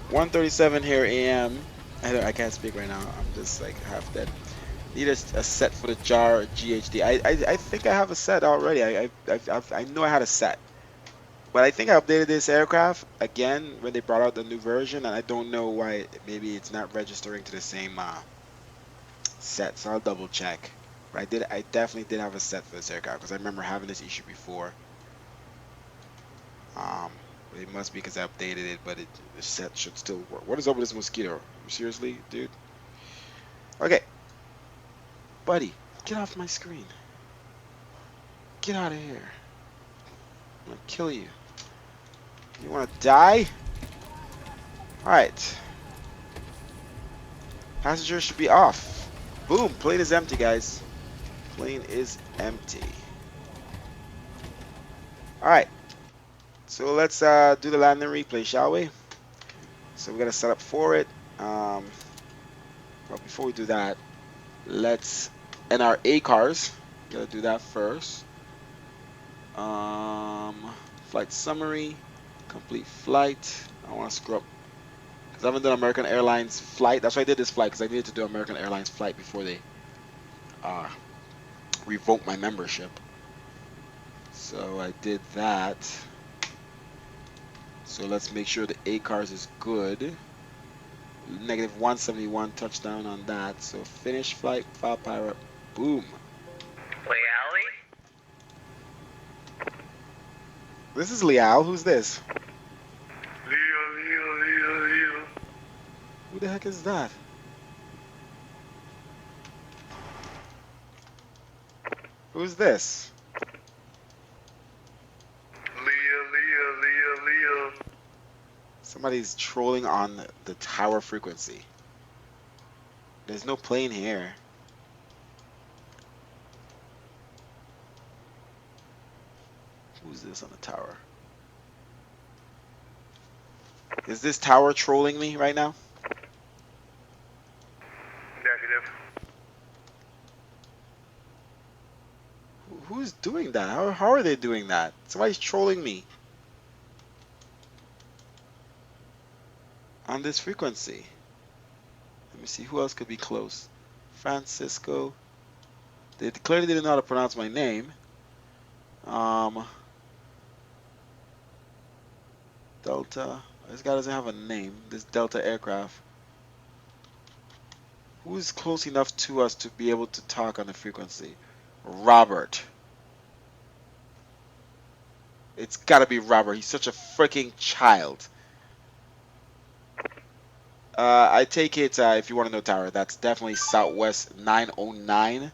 1:37 here a.m. I can't speak right now. I'm just like half dead. Need a set for the jar GHD. I think I have a set already. I know I had a set. But I think I updated this aircraft again when they brought out the new version, and I don't know why. Maybe it's not registering to the same set, so I'll double check. But I definitely did have a set for this aircraft because I remember having this issue before. It must be because I updated it, but the set should still work. What is up with this mosquito? Seriously, dude? Okay, buddy, get off my screen. Get out of here. I'm gonna kill you. You wanna die? Alright. Passengers should be off. Boom, plane is empty, guys. Plane is empty. Alright. So let's do the landing replay, shall we? So we gotta set up for it. But before we do that, let's and our A cars. Gotta do that first. Flight summary, complete flight. I want to screw up because I haven't done American Airlines flight. That's why I did this flight because I needed to do American Airlines flight before they uh, revoke my membership. So I did that. So let's make sure the A cars is good. Negative 171 touchdown on that. So finish flight, file pilot, boom. This is Liao. Who's this? Leo. Who the heck is that? Who's this? Leo. Somebody's trolling on the tower frequency. There's no plane here. Who's this on the tower? Is this tower trolling me right now? Negative. Who's doing that? How are they doing that? Somebody's trolling me on this frequency. Let me see who else could be close. Francisco. They clearly didn't know how to pronounce my name. Delta. This guy doesn't have a name. This Delta aircraft. Who's close enough to us to be able to talk on the frequency? Robert. It's gotta be Robert. He's such a freaking child. I take it, if you want to know tower, that's definitely Southwest 909.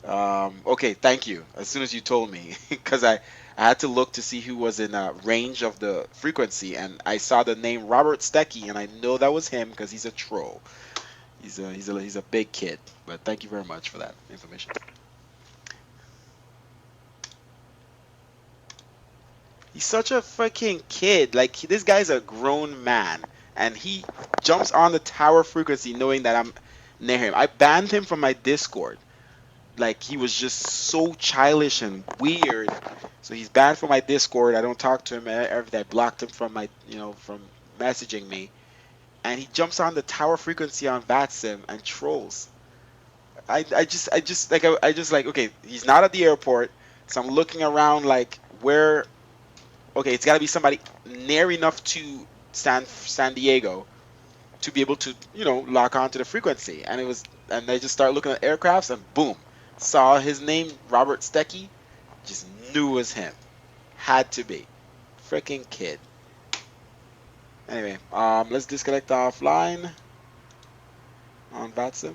Okay, thank you. As soon as you told me, because I had to look to see who was in range of the frequency, and I saw the name Robert Stecky, and I know that was him because he's a troll. He's a big kid. But thank you very much for that information. He's such a freaking kid. Like, this guy's a grown man, and he jumps on the tower frequency knowing that I'm near him. I banned him from my Discord. Like, he was just so childish and weird. So he's banned from my Discord. I don't talk to him. Everything. I blocked him from my, from messaging me. And he jumps on the tower frequency on Vatsim and trolls. I just like, okay, he's not at the airport, so I'm looking around like where. Okay, it's got to be somebody near enough to San Diego to be able to, lock onto the frequency. And and I just started looking at aircrafts, and boom, saw his name, Robert Stecky, just knew it was him. Had to be. Freaking kid. Anyway, let's disconnect offline on Vatsim.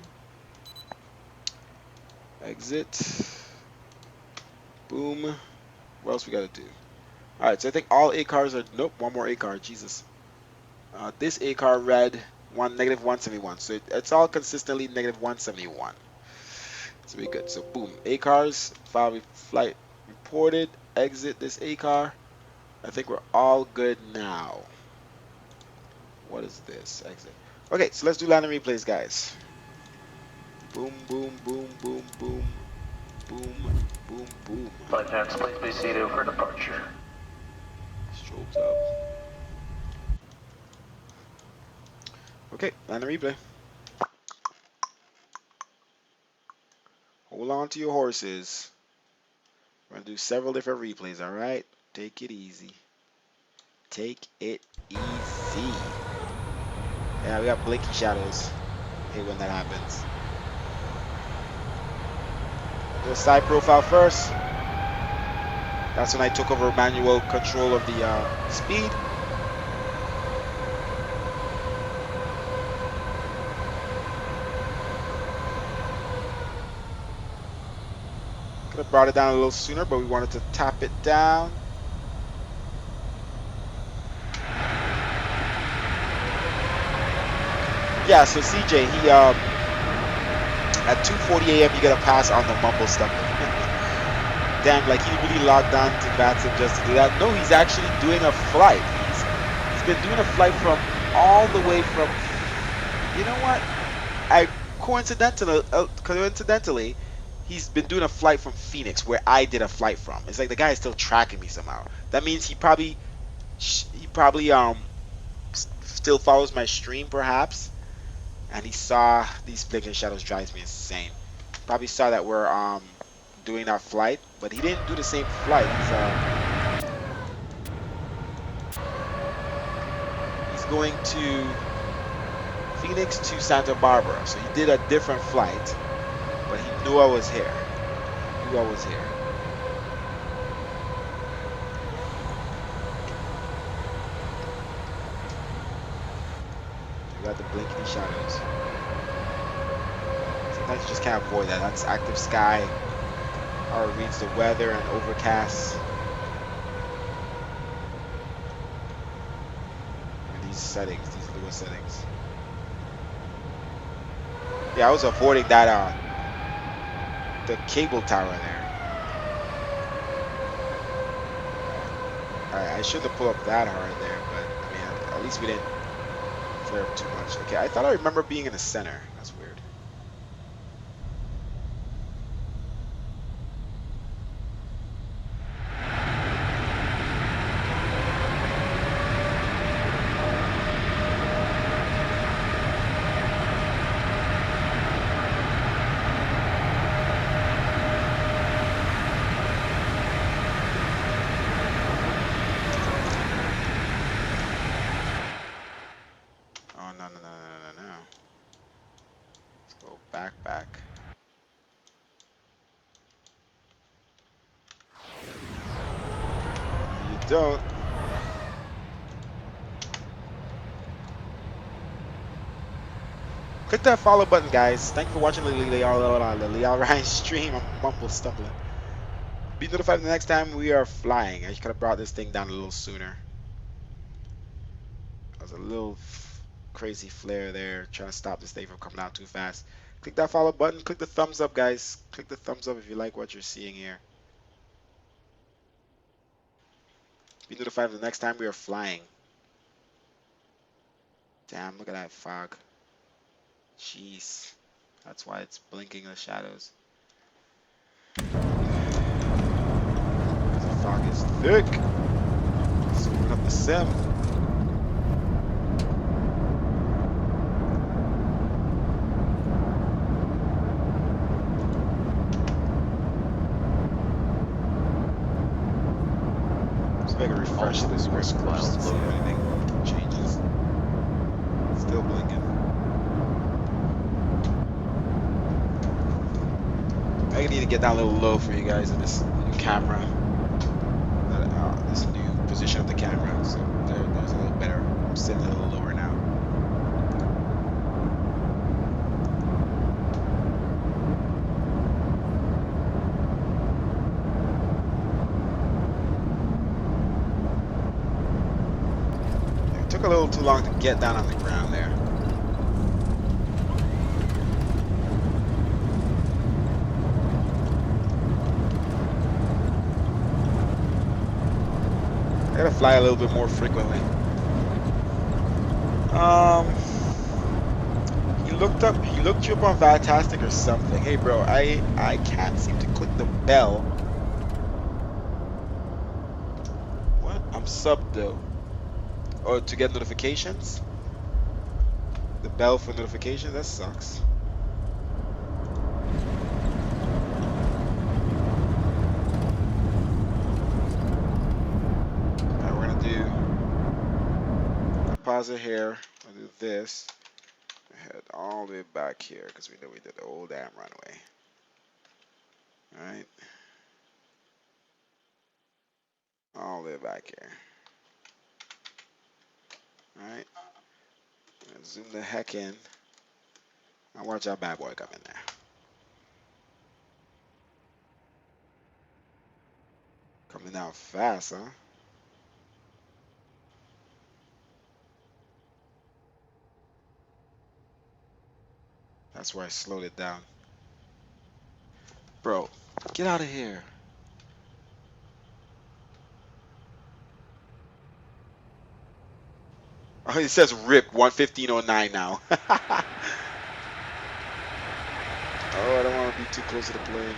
Exit. Boom. What else we got to do? All right, so I think all A cars are. Nope, one more A car. Jesus. This A car read negative 171. So it's all consistently negative 171. So we good. So boom, A cars, flight reported. Exit this A car. I think we're all good now. What is this? Exit. Okay, so let's do landing replays, guys. Boom, boom, boom, boom, boom, boom, boom, boom. Flight attendants, please be seated for departure. Strobes up. Okay, landing replay. Hold on to your horses. We're going to do several different replays, all right? Take it easy. Take it easy. Yeah, we got blinky shadows. I hate when that happens. Do a side profile first. That's when I took over manual control of the speed. Could have brought it down a little sooner, but we wanted to tap it down. Yeah, so CJ, he at 2:40 a.m. you gotta pass on the mumble stuff. Damn, like he really logged on to Vatsim just to do that. No, he's actually doing a flight. He's been doing a flight from all the way from. You know what? I coincidentally, he's been doing a flight from Phoenix, where I did a flight from. It's like the guy is still tracking me somehow. That means he probably still follows my stream, perhaps, and he saw these blinking shadows drives me insane. Probably saw that we're doing our flight, but he didn't do the same flight. He's going to Phoenix to Santa Barbara, so he did a different flight, but he knew I was here. Knew I was here. You got the blinking shadows. Sometimes you just can't avoid that. That's active sky. How it reads the weather and overcast. And these settings, these Lua settings. Yeah, I was avoiding that the cable tower there. I shouldn't have pulled up that hard there, but I mean, at least we didn't flare up too much. Okay, I thought I remember being in the center. That's weird. Oh, no, no, no, no, no, no. Let's go back. You don't. Click that follow button, guys. Thank you for watching the Leal Ryan stream. I'm mumble stumbling. Be notified the next time we are flying. I could have brought this thing down a little sooner. There's a little crazy flare there, trying to stop this thing from coming out too fast. Click that follow button. Click the thumbs up, guys. Click the thumbs up if you like what you're seeing here. Be notified the next time we are flying. Damn, look at that fog. Jeez. That's why it's blinking in the shadows. The fog is thick. Let's open up the sim. Let's make a refresh this script first to see if anything changes. Still blinking. I need to get down a little low for you guys in this new camera. This new position of the camera. So there's a little better. I'm sitting a little lower now. It took a little too long to get down on the ground there. I gotta fly a little bit more frequently. He looked you up on Fantastic or something. Hey bro, I can't seem to click the bell. What? I'm subbed though. Oh, to get notifications? The bell for notifications? That sucks. Alright, we're gonna do pause it here. I'll do this. Head all the way back here because we know we did the old damn runway. Alright. All the way back here. Alright. Zoom the heck in. Now watch our bad boy come in there. Coming out fast, huh? That's where I slowed it down. Bro, get out of here. Oh, it says RIP 11509 now. Oh, I don't want to be too close to the plane.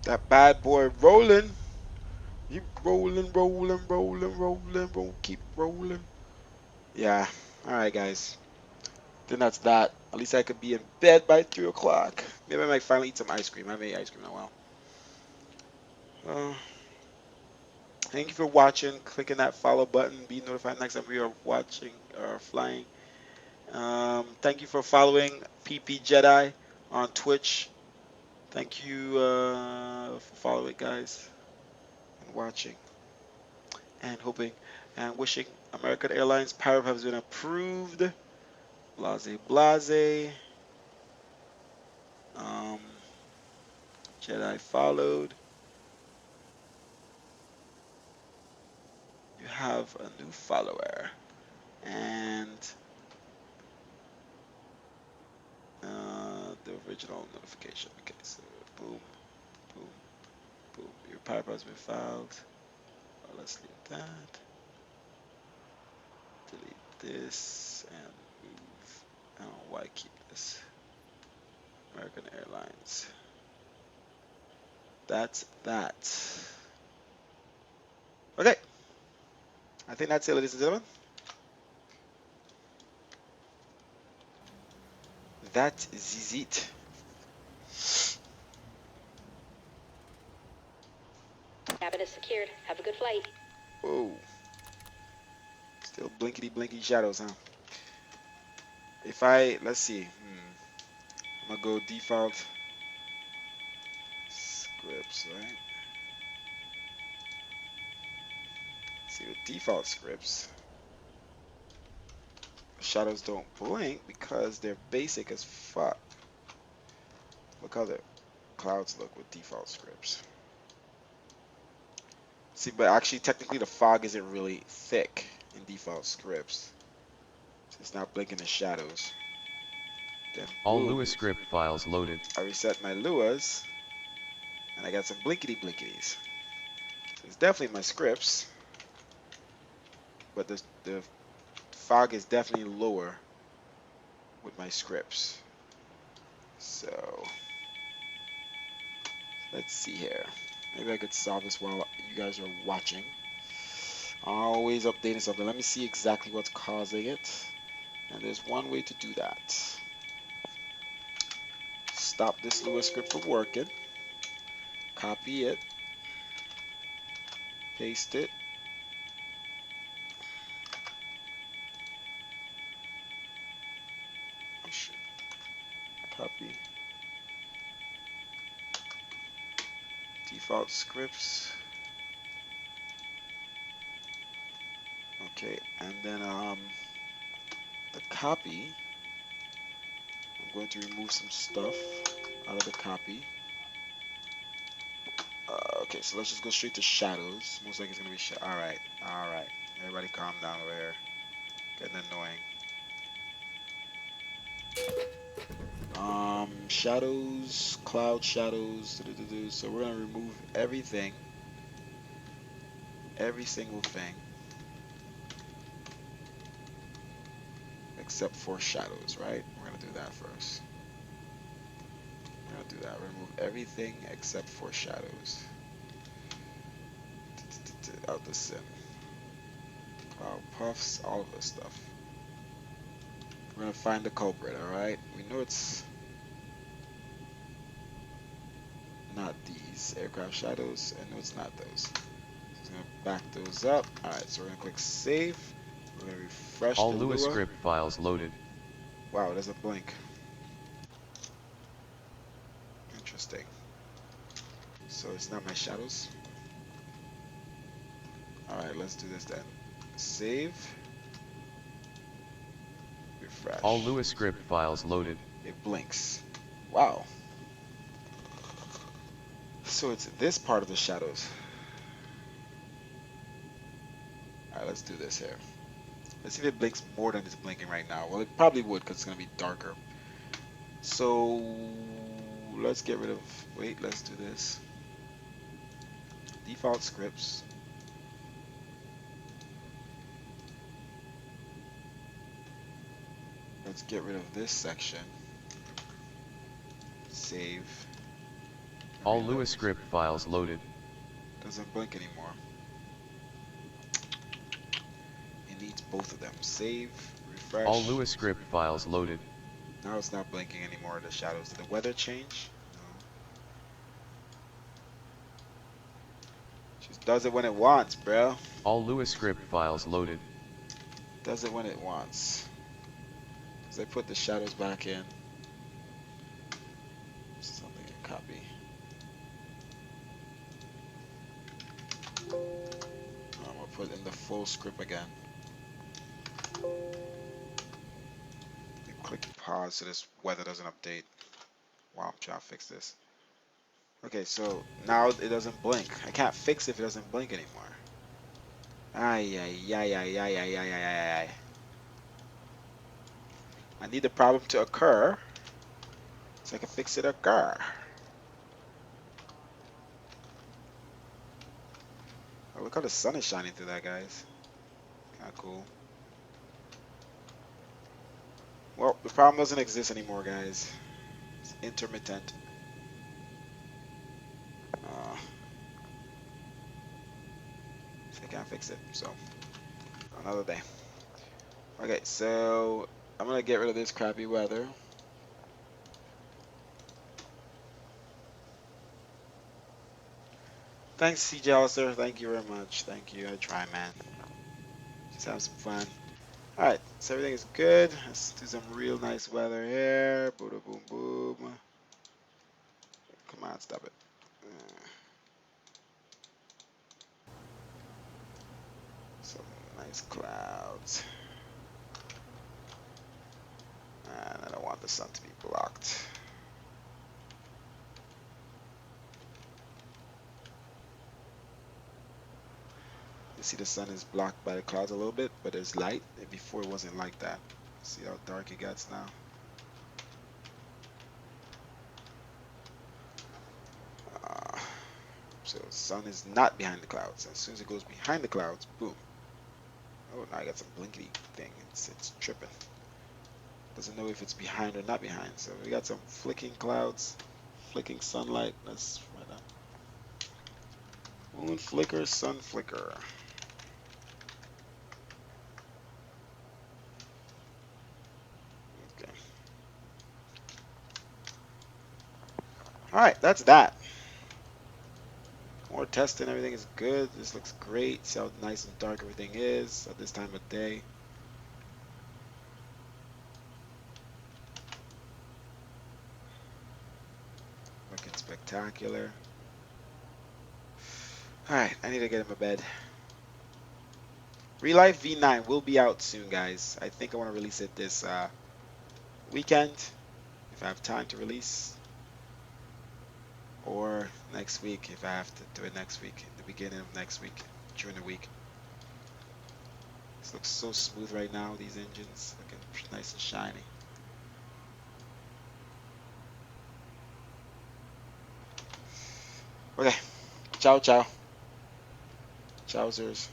That bad boy rolling. Keep rolling, rolling, rolling, rolling, roll. Keep rolling. Yeah. All right, guys. Then that's that. At least I could be in bed by 3 o'clock. Maybe I might finally eat some ice cream. I haven't ate ice cream in a while. Thank you for watching. Clicking that follow button. Be notified next time we are watching or flying. Thank you for following PP Jedi on Twitch. Thank you for following, guys, and watching, and hoping and wishing American Airlines Pirate has been approved. Blase, blase. Um, Jedi followed. You have a new follower, and the original notification. Okay, so boom, boom, boom. Your pirate has been filed. Well, let's leave that. Delete this and move. I don't know why I keep this. American Airlines. That's that. Okay. I think that's it, ladies and gentlemen. That is it. Cabin is secured. Have a good flight. Whoa. Still blinkety blinky shadows, huh? If I, let's see. I'm gonna go default scripts, right? See, with default scripts, shadows don't blink because they're basic as fuck. Look how the clouds look with default scripts. See, but actually, technically, the fog isn't really thick in default scripts. So it's not blinking the shadows. Then, All boom, Lua script files loaded. I reset my Luas, and I got some blinkety blinkities. So it's definitely my scripts, but the fog is definitely lower with my scripts. So let's see here. Maybe I could solve this while you guys are watching. Always updating something. Let me see exactly what's causing it. And there's one way to do that. Stop this Lua script from working. Copy it. Paste it. Oh shit. Copy. Default scripts. Okay, and then the copy. I'm going to remove some stuff out of the copy. Okay, so let's just go straight to shadows. Most likely it's gonna be alright, alright. Everybody calm down over here. Getting annoying. Shadows, cloud shadows. So we're gonna remove everything, every single thing, except for shadows, right? We're gonna do that first. We're gonna do that. Remove everything except for shadows. Out the sim. Cloud puffs, all of this stuff. We're gonna find the culprit, alright? We know it's not these aircraft shadows. I know it's not those. So it's gonna back those up. Alright, so we're gonna click save. We're gonna refresh All the Lua Lua. script files loaded. Wow, it doesn't blink. Interesting. So it's not my shadows. Alright, let's do this then. Save. Refresh. All Lua script files loaded. It blinks. Wow. So it's this part of the shadows. All right, let's do this here. Let's see if it blinks more than it's blinking right now. Well, it probably would because it's going to be darker. So let's get rid of, wait, let's do this. Default scripts. Let's get rid of this section. Save. All Lua script files loaded. Doesn't blink anymore. It needs both of them. Save, refresh. All Lua script files loaded. Now it's not blinking anymore, the shadows. Did the weather change? No. Just does it when it wants, bro. All Lua script files loaded. Does it when it wants. Because I put the shadows back in. Something to copy. I'm going to put in the full script again. Click pause so this weather doesn't update. Wow, I'm trying to fix this. Okay, so now it doesn't blink. I can't fix it if it doesn't blink anymore. Ay, ay, ay, ay, ay, ay, ay, ay, ay. I need the problem to occur so I can fix it occur. Oh, look how the sun is shining through that, guys. Kind of cool. Well, the problem doesn't exist anymore, guys. It's intermittent. So I can't fix it, so another day. Okay, so I'm gonna get rid of this crappy weather. Thanks, CJ Alistair. Thank you very much. Thank you. I try, man. Just have some fun. Alright, so everything is good. Let's do some real nice weather here. Boom, boom, boom. Come on, stop it. Some nice clouds. And I don't want the sun to be blocked. You see the sun is blocked by the clouds a little bit, but there's light. And before it wasn't like that. See how dark it gets now? So the sun is not behind the clouds. As soon as it goes behind the clouds, boom. Oh, now I got some blinky thing. It's tripping. Doesn't know if it's behind or not behind. So we got some flicking clouds, flicking sunlight. Let's find out. Moon flicker, sun flicker. Okay. All right, that's that. More testing, everything is good. This looks great. See how nice and dark everything is at this time of day. Looking spectacular. Alright, I need to get in my bed. Real Life V9 will be out soon, guys. I think I want to release it this weekend, if I have time to release. Or next week, if I have to do it next week, the beginning of next week, during the week. This looks so smooth right now, these engines. Looking nice and shiny. Okay. Ciao, ciao. Chowsers.